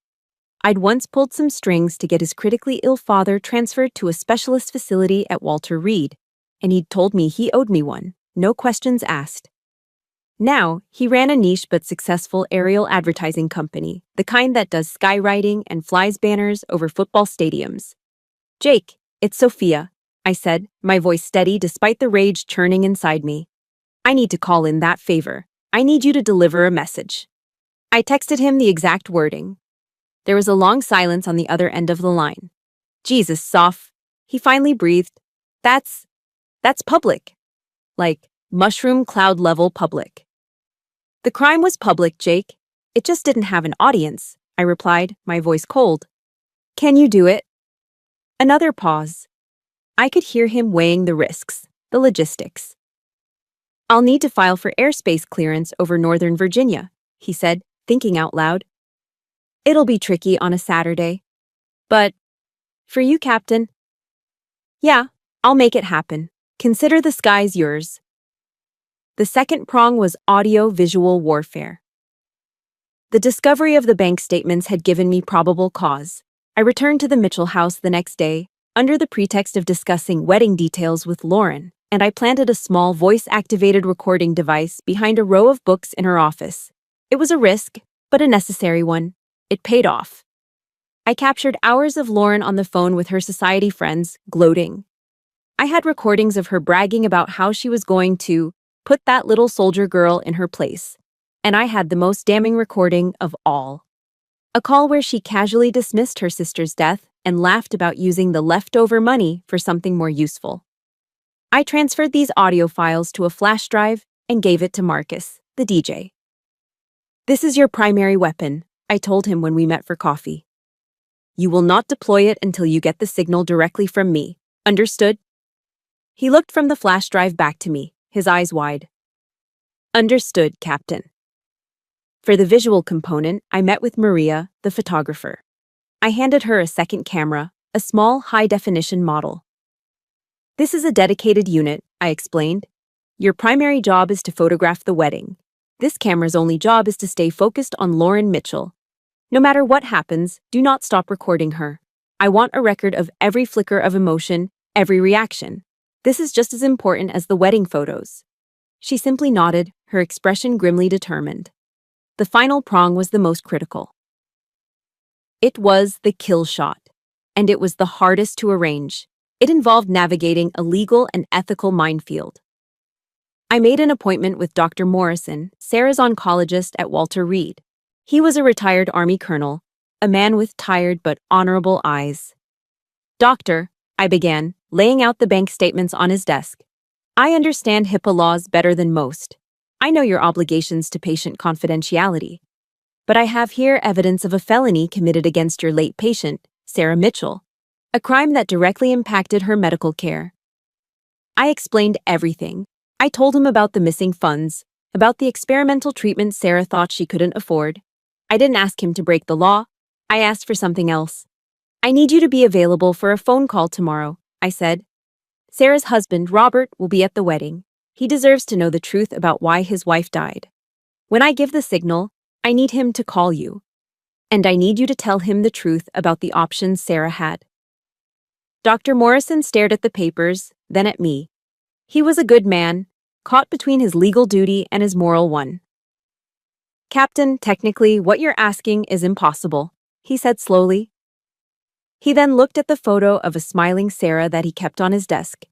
Speaker 1: I'd once pulled some strings to get his critically ill father transferred to a specialist facility at Walter Reed, and he'd told me he owed me one, no questions asked. Now, he ran a niche but successful aerial advertising company, the kind that does skywriting and flies banners over football stadiums. Jake, it's Sophia, I said, my voice steady despite the rage churning inside me. I need to call in that favor. I need you to deliver a message. I texted him the exact wording. There was a long silence on the other end of the line. Jesus, Soph, he finally breathed. That's public. Like, mushroom cloud level public. The crime was public, Jake. It just didn't have an audience, I replied, my voice cold. Can you do it? Another pause. I could hear him weighing the risks, the logistics. I'll need to file for airspace clearance over Northern Virginia, he said, thinking out loud. It'll be tricky on a Saturday. But for you, Captain. Yeah, I'll make it happen. Consider the skies yours. The second prong was audio-visual warfare. The discovery of the bank statements had given me probable cause. I returned to the Mitchell house the next day, under the pretext of discussing wedding details with Lauren, and I planted a small voice-activated recording device behind a row of books in her office. It was a risk, but a necessary one. It paid off. I captured hours of Lauren on the phone with her society friends, gloating. I had recordings of her bragging about how she was going to put that little soldier girl in her place. And I had the most damning recording of all. A call where she casually dismissed her sister's death and laughed about using the leftover money for something more useful. I transferred these audio files to a flash drive and gave it to Marcus, the DJ. "This is your primary weapon," I told him when we met for coffee. "You will not deploy it until you get the signal directly from me. Understood?" He looked from the flash drive back to me, his eyes wide. "Understood, Captain." For the visual component, I met with Maria, the photographer. I handed her a second camera, a small high-definition model. "This is a dedicated unit," I explained. "Your primary job is to photograph the wedding. This camera's only job is to stay focused on Lauren Mitchell. No matter what happens, do not stop recording her. I want a record of every flicker of emotion, every reaction. This is just as important as the wedding photos." She simply nodded, her expression grimly determined. The final prong was the most critical. It was the kill shot, and it was the hardest to arrange. It involved navigating a legal and ethical minefield. I made an appointment with Dr. Morrison, Sarah's oncologist at Walter Reed. He was a retired Army colonel, a man with tired but honorable eyes. "Doctor," I began, laying out the bank statements on his desk. "I understand HIPAA laws better than most. I know your obligations to patient confidentiality. But I have here evidence of a felony committed against your late patient, Sarah Mitchell, a crime that directly impacted her medical care." I explained everything. I told him about the missing funds, about the experimental treatment Sarah thought she couldn't afford. I didn't ask him to break the law. I asked for something else. "I need you to be available for a phone call tomorrow," I said. "Sarah's husband, Robert, will be at the wedding. He deserves to know the truth about why his wife died. When I give the signal, I need him to call you. And I need you to tell him the truth about the options Sarah had." Dr. Morrison stared at the papers, then at me. He was a good man, caught between his legal duty and his moral one. "Captain, technically, what you're asking is impossible," he said slowly. He then looked at the photo of a smiling Sarah that he kept on his desk.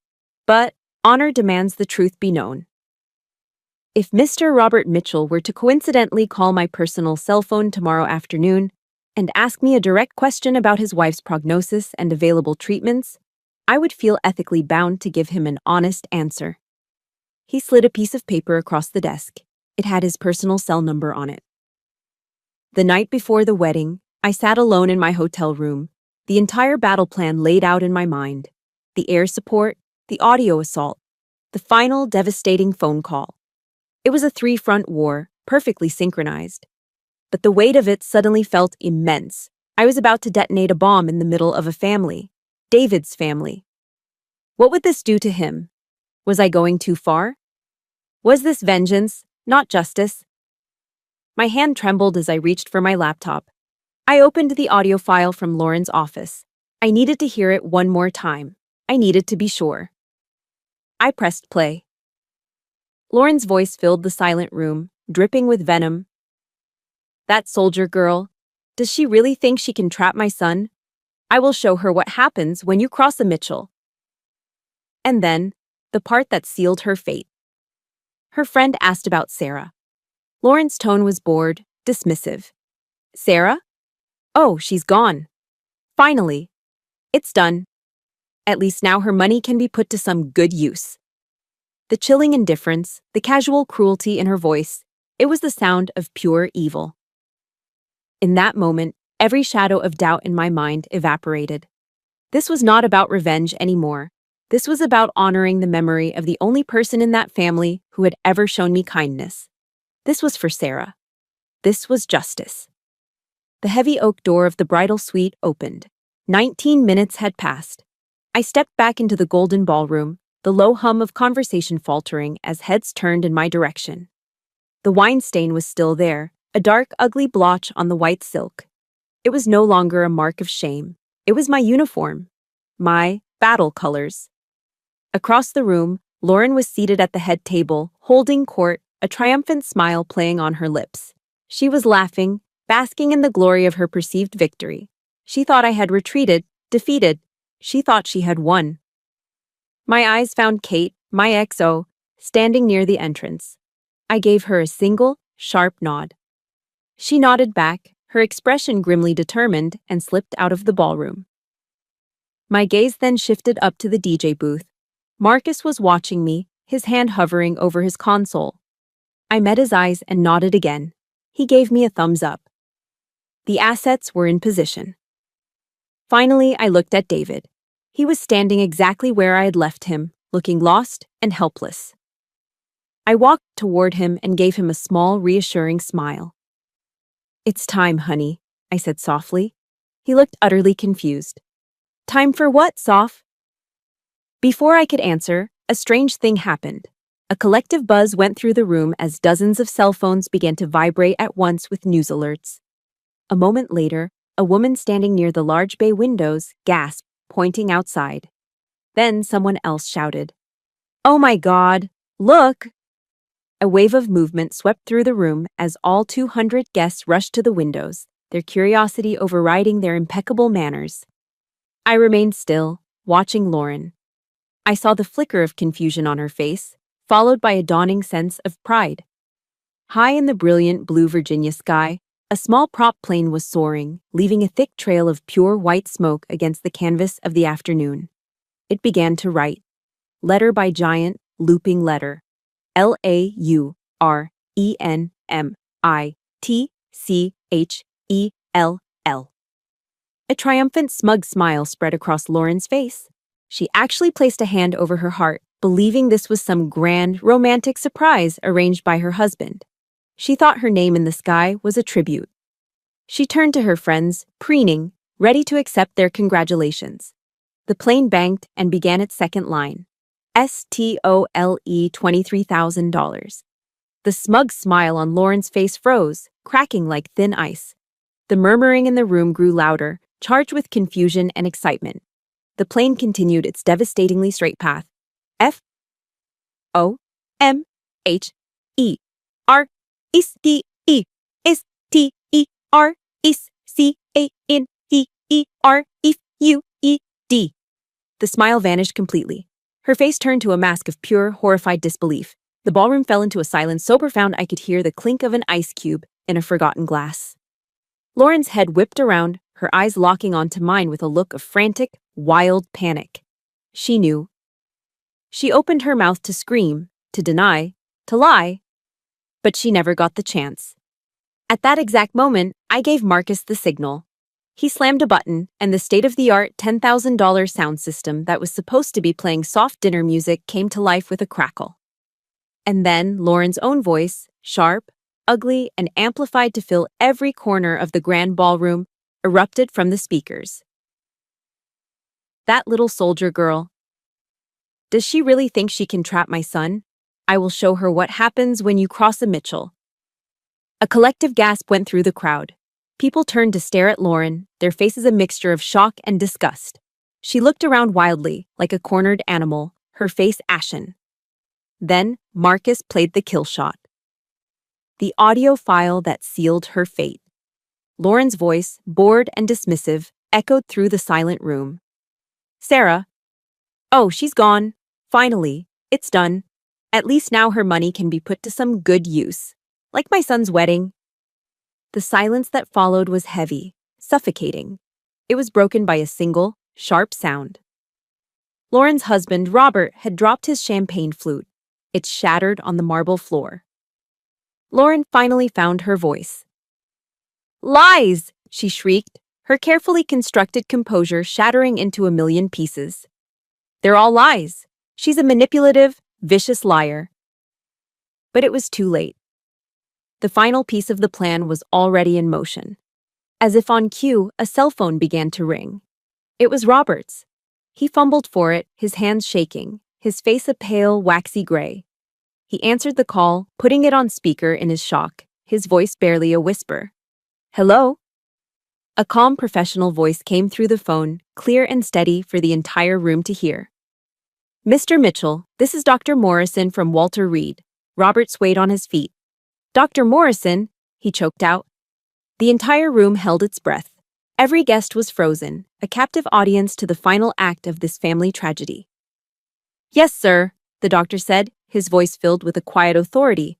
Speaker 1: "But honor demands the truth be known. If Mr. Robert Mitchell were to coincidentally call my personal cell phone tomorrow afternoon and ask me a direct question about his wife's prognosis and available treatments, I would feel ethically bound to give him an honest answer." He slid a piece of paper across the desk. It had his personal cell number on it. The night before the wedding, I sat alone in my hotel room, the entire battle plan laid out in my mind. The air support, the audio assault, the final devastating phone call. It was a three-front war, perfectly synchronized. But the weight of it suddenly felt immense. I was about to detonate a bomb in the middle of a family, David's family. What would this do to him? Was I going too far? Was this vengeance, not justice? My hand trembled as I reached for my laptop. I opened the audio file from Lauren's office. I needed to hear it one more time. I needed to be sure. I pressed play. Lauren's voice filled the silent room, dripping with venom. "That soldier girl. Does she really think she can trap my son? I will show her what happens when you cross a Mitchell." And then, the part that sealed her fate. Her friend asked about Sarah. Lauren's tone was bored, dismissive. "Sarah? Oh, she's gone. Finally. It's done. At least now her money can be put to some good use." The chilling indifference, the casual cruelty in her voice, it was the sound of pure evil. In that moment, every shadow of doubt in my mind evaporated. This was not about revenge anymore. This was about honoring the memory of the only person in that family who had ever shown me kindness. This was for Sarah. This was justice. The heavy oak door of the bridal suite opened. 19 minutes had passed. I stepped back into the golden ballroom, the low hum of conversation faltering as heads turned in my direction. The wine stain was still there, a dark, ugly blotch on the white silk. It was no longer a mark of shame. It was my uniform. My battle colors. Across the room, Lauren was seated at the head table, holding court, a triumphant smile playing on her lips. She was laughing, basking in the glory of her perceived victory. She thought I had retreated, defeated. She thought she had won. My eyes found Kate, my XO, standing near the entrance. I gave her a single, sharp nod. She nodded back, her expression grimly determined, and slipped out of the ballroom. My gaze then shifted up to the DJ booth. Marcus was watching me, his hand hovering over his console. I met his eyes and nodded again. He gave me a thumbs up. The assets were in position. Finally, I looked at David. He was standing exactly where I had left him, looking lost and helpless. I walked toward him and gave him a small, reassuring smile. "It's time, honey," I said softly. He looked utterly confused. "Time for what, Soph?" Before I could answer, a strange thing happened. A collective buzz went through the room as dozens of cell phones began to vibrate at once with news alerts. A moment later, a woman standing near the large bay windows gasped, pointing outside. Then someone else shouted, "Oh my God, look!" A wave of movement swept through the room as all 200 guests rushed to the windows, their curiosity overriding their impeccable manners. I remained still, watching Lauren. I saw the flicker of confusion on her face, followed by a dawning sense of pride. High in the brilliant blue Virginia sky, a small prop plane was soaring, leaving a thick trail of pure white smoke against the canvas of the afternoon. It began to write, letter by giant, looping letter, LAURENMITCHELL. A triumphant, smug smile spread across Lauren's face. She actually placed a hand over her heart, believing this was some grand, romantic surprise arranged by her husband. She thought her name in the sky was a tribute. She turned to her friends, preening, ready to accept their congratulations. The plane banked and began its second line. STOLE $23,000. The smug smile on Lauren's face froze, cracking like thin ice. The murmuring in the room grew louder, charged with confusion and excitement. The plane continued its devastatingly straight path. FOMHERESTERECANED. The smile vanished completely. Her face turned to a mask of pure, horrified disbelief. The ballroom fell into a silence so profound I could hear the clink of an ice cube in a forgotten glass. Lauren's head whipped around, her eyes locking onto mine with a look of frantic, wild panic. She knew. She opened her mouth to scream, to deny, to lie, but she never got the chance. At that exact moment, I gave Marcus the signal. He slammed a button, and the state-of-the-art $10,000 sound system that was supposed to be playing soft dinner music came to life with a crackle. And then Lauren's own voice, sharp, ugly, and amplified to fill every corner of the grand ballroom, erupted from the speakers. "That little soldier girl. Does she really think she can trap my son? I will show her what happens when you cross a Mitchell." A collective gasp went through the crowd. People turned to stare at Lauren, their faces a mixture of shock and disgust. She looked around wildly, like a cornered animal, her face ashen. Then Marcus played the kill shot. The audio file that sealed her fate. Lauren's voice, bored and dismissive, echoed through the silent room. "Sarah. Oh, she's gone. Finally, it's done. At least now her money can be put to some good use. Like my son's wedding." The silence that followed was heavy, suffocating. It was broken by a single, sharp sound. Lauren's husband, Robert, had dropped his champagne flute. It shattered on the marble floor. Lauren finally found her voice. "Lies!" she shrieked, her carefully constructed composure shattering into a million pieces. "They're all lies. She's a manipulative, vicious liar." But it was too late. The final piece of the plan was already in motion. As if on cue, a cell phone began to ring. It was Robert's. He fumbled for it, his hands shaking, his face a pale, waxy gray. He answered the call, putting it on speaker in his shock, his voice barely a whisper. "Hello?" A calm professional voice came through the phone, clear and steady for the entire room to hear. "Mr. Mitchell, this is Dr. Morrison from Walter Reed." Robert swayed on his feet. "Dr. Morrison," he choked out. The entire room held its breath. Every guest was frozen, a captive audience to the final act of this family tragedy. "Yes, sir," the doctor said, his voice filled with a quiet authority.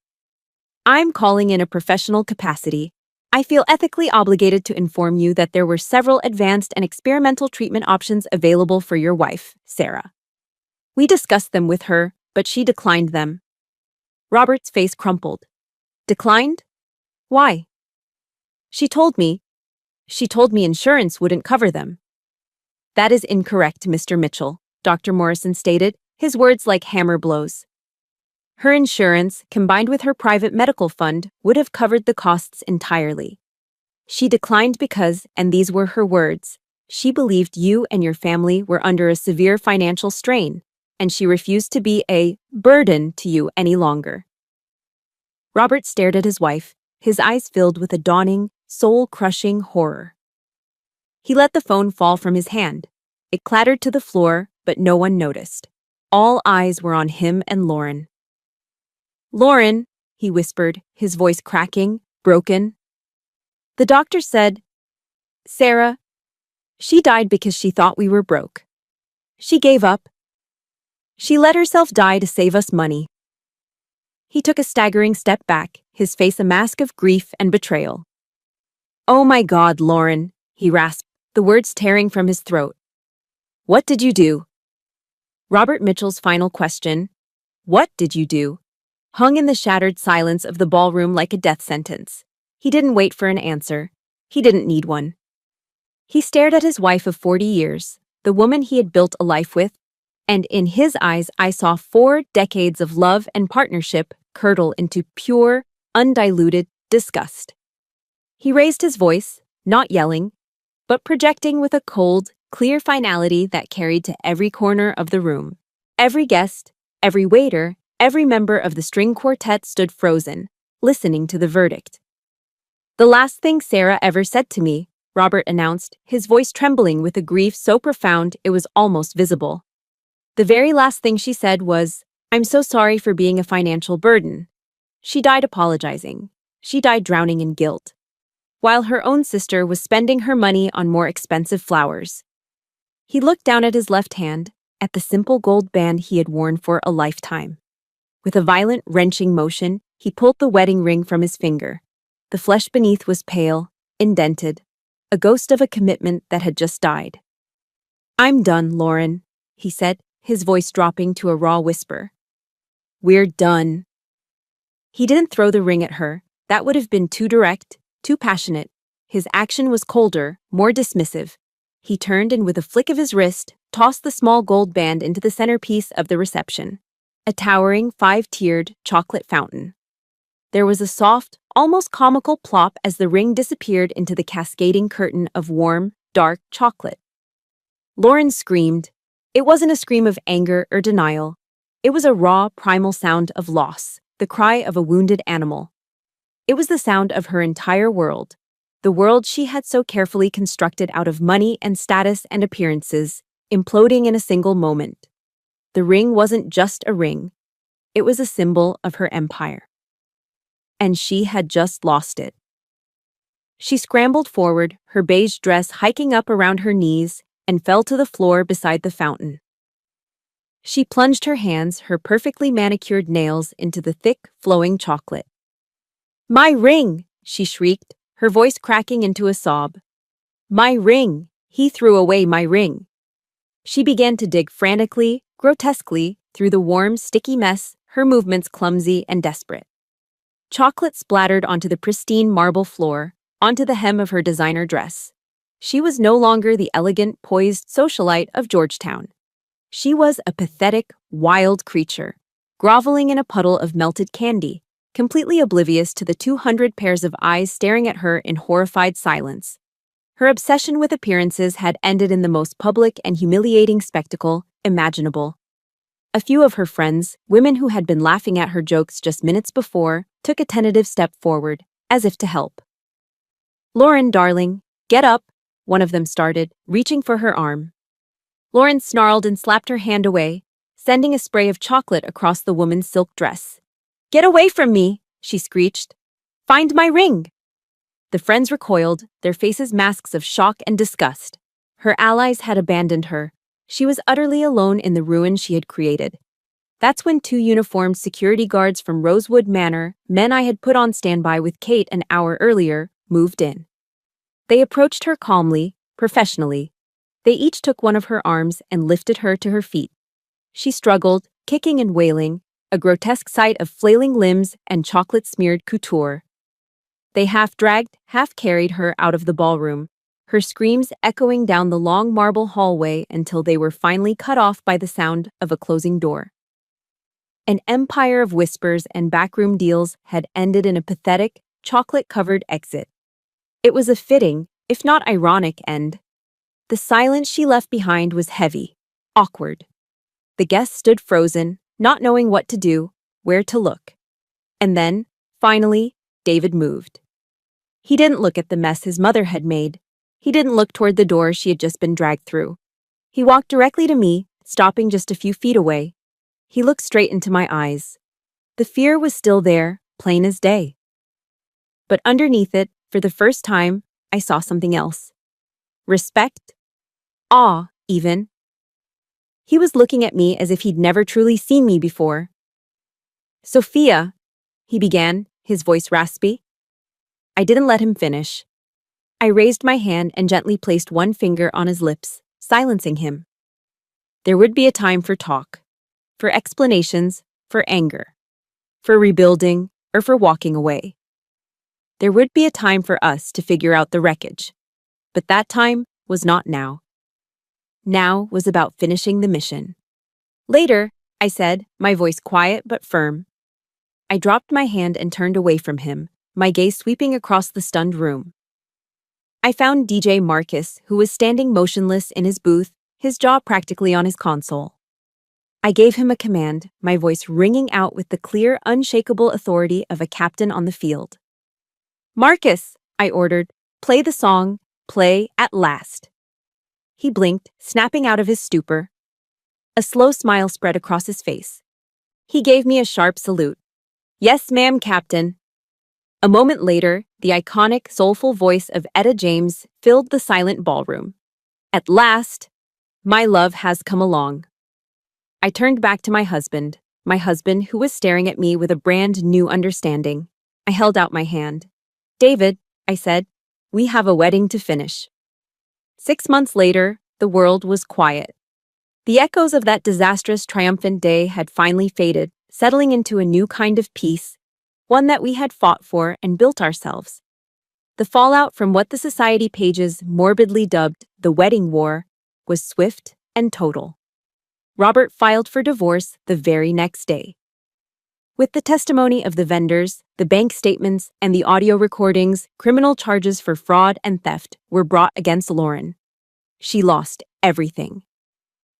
Speaker 1: "I'm calling in a professional capacity. I feel ethically obligated to inform you that there were several advanced and experimental treatment options available for your wife, Sarah. We discussed them with her, but she declined them." Robert's face crumpled. "Declined? Why?" She told me insurance wouldn't cover them." "That is incorrect, Mr. Mitchell," Dr. Morrison stated, his words like hammer blows. "Her insurance, combined with her private medical fund, would have covered the costs entirely. She declined because, and these were her words, she believed you and your family were under a severe financial strain, and she refused to be a burden to you any longer." Robert stared at his wife, his eyes filled with a dawning, soul-crushing horror. He let the phone fall from his hand. It clattered to the floor, but no one noticed. All eyes were on him and Lauren. "Lauren," he whispered, his voice cracking, broken. "The doctor said, Sarah, she died because she thought we were broke. She gave up. She let herself die to save us money." He took a staggering step back, his face a mask of grief and betrayal. "Oh my God, Lauren," he rasped, the words tearing from his throat. "What did you do?" Robert Mitchell's final question, "What did you do?" hung in the shattered silence of the ballroom like a death sentence. He didn't wait for an answer. He didn't need one. He stared at his wife of 40 years, the woman he had built a life with, and in his eyes I saw 4 decades of love and partnership curdle into pure, undiluted disgust. He raised his voice, not yelling, but projecting with a cold, clear finality that carried to every corner of the room. Every guest, every waiter, every member of the string quartet stood frozen, listening to the verdict. "The last thing Sarah ever said to me," Robert announced, his voice trembling with a grief so profound it was almost visible. "The very last thing she said was, 'I'm so sorry for being a financial burden.' She died apologizing. She died drowning in guilt, while her own sister was spending her money on more expensive flowers." He looked down at his left hand, at the simple gold band he had worn for a lifetime. With a violent, wrenching motion, he pulled the wedding ring from his finger. The flesh beneath was pale, indented, a ghost of a commitment that had just died. "I'm done, Lauren," he said, his voice dropping to a raw whisper. "We're done." He didn't throw the ring at her. That would have been too direct, too passionate. His action was colder, more dismissive. He turned and with a flick of his wrist, tossed the small gold band into the centerpiece of the reception, a towering 5-tiered chocolate fountain. There was a soft, almost comical plop as the ring disappeared into the cascading curtain of warm, dark chocolate. Lauren screamed. It wasn't a scream of anger or denial. It was a raw, primal sound of loss, the cry of a wounded animal. It was the sound of her entire world, the world she had so carefully constructed out of money and status and appearances, imploding in a single moment. The ring wasn't just a ring. It was a symbol of her empire. And she had just lost it. She scrambled forward, her beige dress hiking up around her knees, and fell to the floor beside the fountain. She plunged her hands, her perfectly manicured nails, into the thick, flowing chocolate. "My ring!" she shrieked, her voice cracking into a sob. "My ring! He threw away my ring!" She began to dig frantically, grotesquely, through the warm, sticky mess, her movements clumsy and desperate. Chocolate splattered onto the pristine marble floor, onto the hem of her designer dress. She was no longer the elegant, poised socialite of Georgetown. She was a pathetic, wild creature, groveling in a puddle of melted candy, completely oblivious to the 200 pairs of eyes staring at her in horrified silence. Her obsession with appearances had ended in the most public and humiliating spectacle imaginable. A few of her friends, women who had been laughing at her jokes just minutes before, took a tentative step forward, as if to help. "Lauren, darling, get up," one of them started, reaching for her arm. Lauren snarled and slapped her hand away, sending a spray of chocolate across the woman's silk dress. "Get away from me," she screeched. "Find my ring." The friends recoiled, their faces masks of shock and disgust. Her allies had abandoned her. She was utterly alone in the ruin she had created. That's when two uniformed security guards from Rosewood Manor, men I had put on standby with Kate an hour earlier, moved in. They approached her calmly, professionally. They each took one of her arms and lifted her to her feet. She struggled, kicking and wailing, a grotesque sight of flailing limbs and chocolate-smeared couture. They half-dragged, half-carried her out of the ballroom, her screams echoing down the long marble hallway until they were finally cut off by the sound of a closing door. An empire of whispers and backroom deals had ended in a pathetic, chocolate-covered exit. It was a fitting, if not ironic, end. The silence she left behind was heavy, awkward. The guests stood frozen, not knowing what to do, where to look. And then, finally, David moved. He didn't look at the mess his mother had made. He didn't look toward the door she had just been dragged through. He walked directly to me, stopping just a few feet away. He looked straight into my eyes. The fear was still there, plain as day. But underneath it, for the first time, I saw something else. Respect. Awe, even. He was looking at me as if he'd never truly seen me before. "Sophia," he began, his voice raspy. I didn't let him finish. I raised my hand and gently placed one finger on his lips, silencing him. There would be a time for talk, for explanations, for anger, for rebuilding, or for walking away. There would be a time for us to figure out the wreckage. But that time was not now. Now was about finishing the mission. "Later," I said, my voice quiet but firm. I dropped my hand and turned away from him, my gaze sweeping across the stunned room. I found DJ Marcus, who was standing motionless in his booth, his jaw practically on his console. I gave him a command, my voice ringing out with the clear, unshakable authority of a captain on the field. "Marcus," I ordered, "play the song, play at last." He blinked, snapping out of his stupor. A slow smile spread across his face. He gave me a sharp salute. "Yes, ma'am, Captain." A moment later, the iconic, soulful voice of Etta James filled the silent ballroom. "At last, my love has come along." I turned back to my husband who was staring at me with a brand new understanding. I held out my hand. "David," I said, "we have a wedding to finish." 6 months later, the world was quiet. The echoes of that disastrous, triumphant day had finally faded, settling into a new kind of peace, one that we had fought for and built ourselves. The fallout from what the society pages morbidly dubbed the wedding war was swift and total. Robert filed for divorce the very next day. With the testimony of the vendors, the bank statements, and the audio recordings, criminal charges for fraud and theft were brought against Lauren. She lost everything.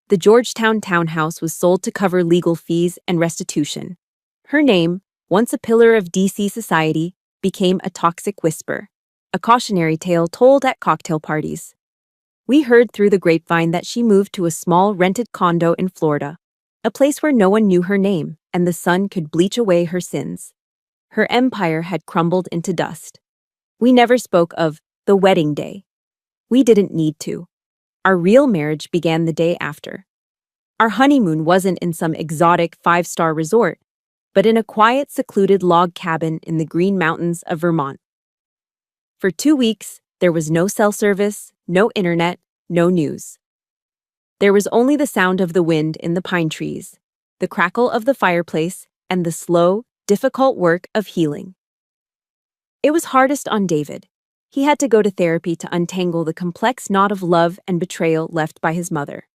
Speaker 1: The Georgetown townhouse was sold to cover legal fees and restitution. Her name, once a pillar of DC society, became a toxic whisper, a cautionary tale told at cocktail parties. We heard through the grapevine that she moved to a small rented condo in Florida, a place where no one knew her name and the sun could bleach away her sins. Her empire had crumbled into dust. We never spoke of the wedding day. We didn't need to. Our real marriage began the day after. Our honeymoon wasn't in some exotic 5-star resort, but in a quiet, secluded log cabin in the Green Mountains of Vermont. For 2 weeks, there was no cell service, no internet, no news. There was only the sound of the wind in the pine trees, the crackle of the fireplace, and the slow, difficult work of healing. It was hardest on David. He had to go to therapy to untangle the complex knot of love and betrayal left by his mother.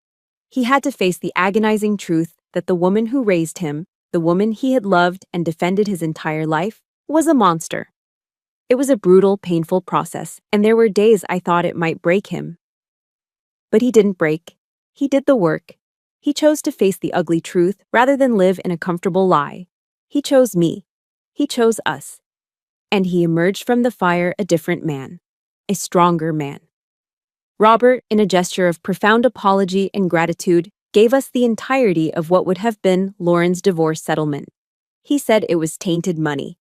Speaker 1: He had to face the agonizing truth that the woman who raised him, the woman he had loved and defended his entire life, was a monster. It was a brutal, painful process, and there were days I thought it might break him. But he didn't break. He did the work. He chose to face the ugly truth rather than live in a comfortable lie. He chose me. He chose us. And he emerged from the fire a different man, a stronger man. Robert, in a gesture of profound apology and gratitude, gave us the entirety of what would have been Lauren's divorce settlement. He said it was tainted money,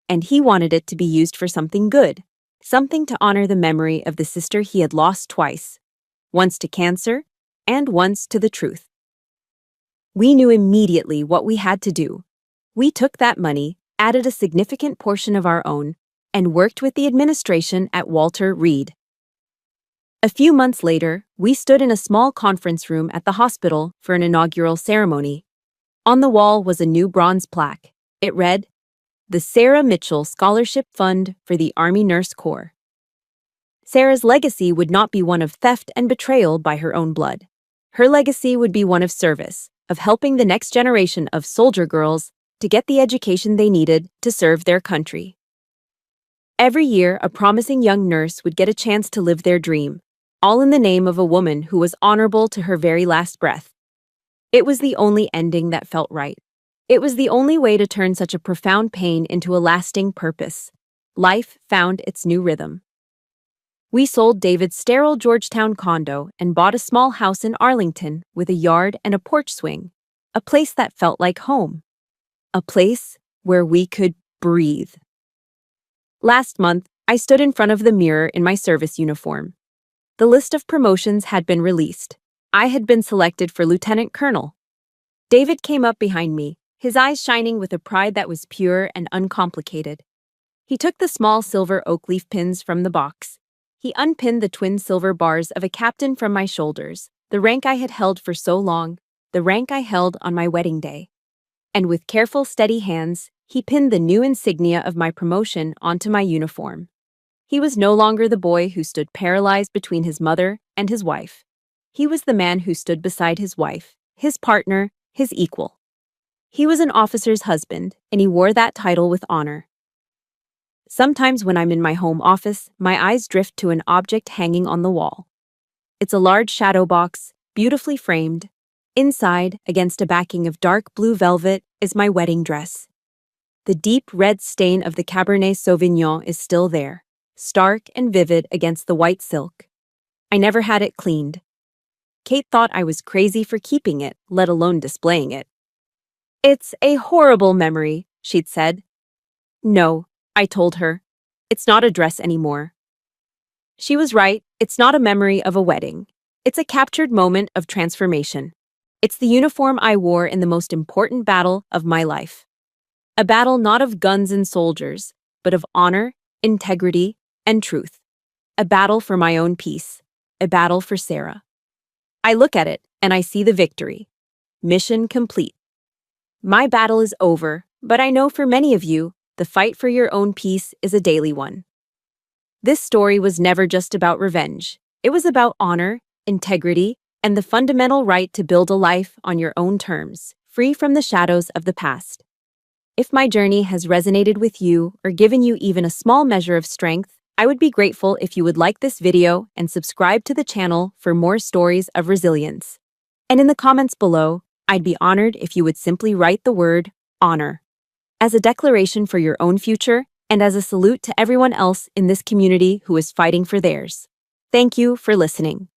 Speaker 1: and he wanted it to be used for something good, something to honor the memory of the sister he had lost twice, once to cancer and once to the truth. We knew immediately what we had to do. We took that money, added a significant portion of our own, and worked with the administration at Walter Reed. A few months later, we stood in a small conference room at the hospital for an inaugural ceremony. On the wall was a new bronze plaque. It read, "The Sarah Mitchell Scholarship Fund for the Army Nurse Corps." Sarah's legacy would not be one of theft and betrayal by her own blood. Her legacy would be one of service, of helping the next generation of soldier girls to get the education they needed to serve their country. Every year, a promising young nurse would get a chance to live their dream, all in the name of a woman who was honorable to her very last breath. It was the only ending that felt right. It was the only way to turn such a profound pain into a lasting purpose. Life found its new rhythm. We sold David's sterile Georgetown condo and bought a small house in Arlington with a yard and a porch swing, a place that felt like home, a place where we could breathe. Last month, I stood in front of the mirror in my service uniform. The list of promotions had been released. I had been selected for lieutenant colonel. David came up behind me, his eyes shining with a pride that was pure and uncomplicated. He took the small silver oak leaf pins from the box. He unpinned the twin silver bars of a captain from my shoulders, the rank I had held for so long, the rank I held on my wedding day. And with careful, steady hands, he pinned the new insignia of my promotion onto my uniform. He was no longer the boy who stood paralyzed between his mother and his wife. He was the man who stood beside his wife, his partner, his equal. He was an officer's husband, and he wore that title with honor. Sometimes when I'm in my home office, my eyes drift to an object hanging on the wall. It's a large shadow box, beautifully framed. Inside, against a backing of dark blue velvet, is my wedding dress. The deep red stain of the Cabernet Sauvignon is still there, stark and vivid against the white silk. I never had it cleaned. Kate thought I was crazy for keeping it, let alone displaying it. "It's a horrible memory," she'd said. "No," I told her. "It's not a dress anymore." She was right. It's not a memory of a wedding. It's a captured moment of transformation. It's the uniform I wore in the most important battle of my life. A battle not of guns and soldiers, but of honor, integrity, and truth. A battle for my own peace. A battle for Sarah. I look at it, and I see the victory. Mission complete. My battle is over, but I know for many of you, the fight for your own peace is a daily one. This story was never just about revenge. It was about honor, integrity, and the fundamental right to build a life on your own terms, free from the shadows of the past. If my journey has resonated with you or given you even a small measure of strength, I would be grateful if you would like this video and subscribe to the channel for more stories of resilience. And in the comments below, I'd be honored if you would simply write the word honor as a declaration for your own future and as a salute to everyone else in this community who is fighting for theirs. Thank you for listening.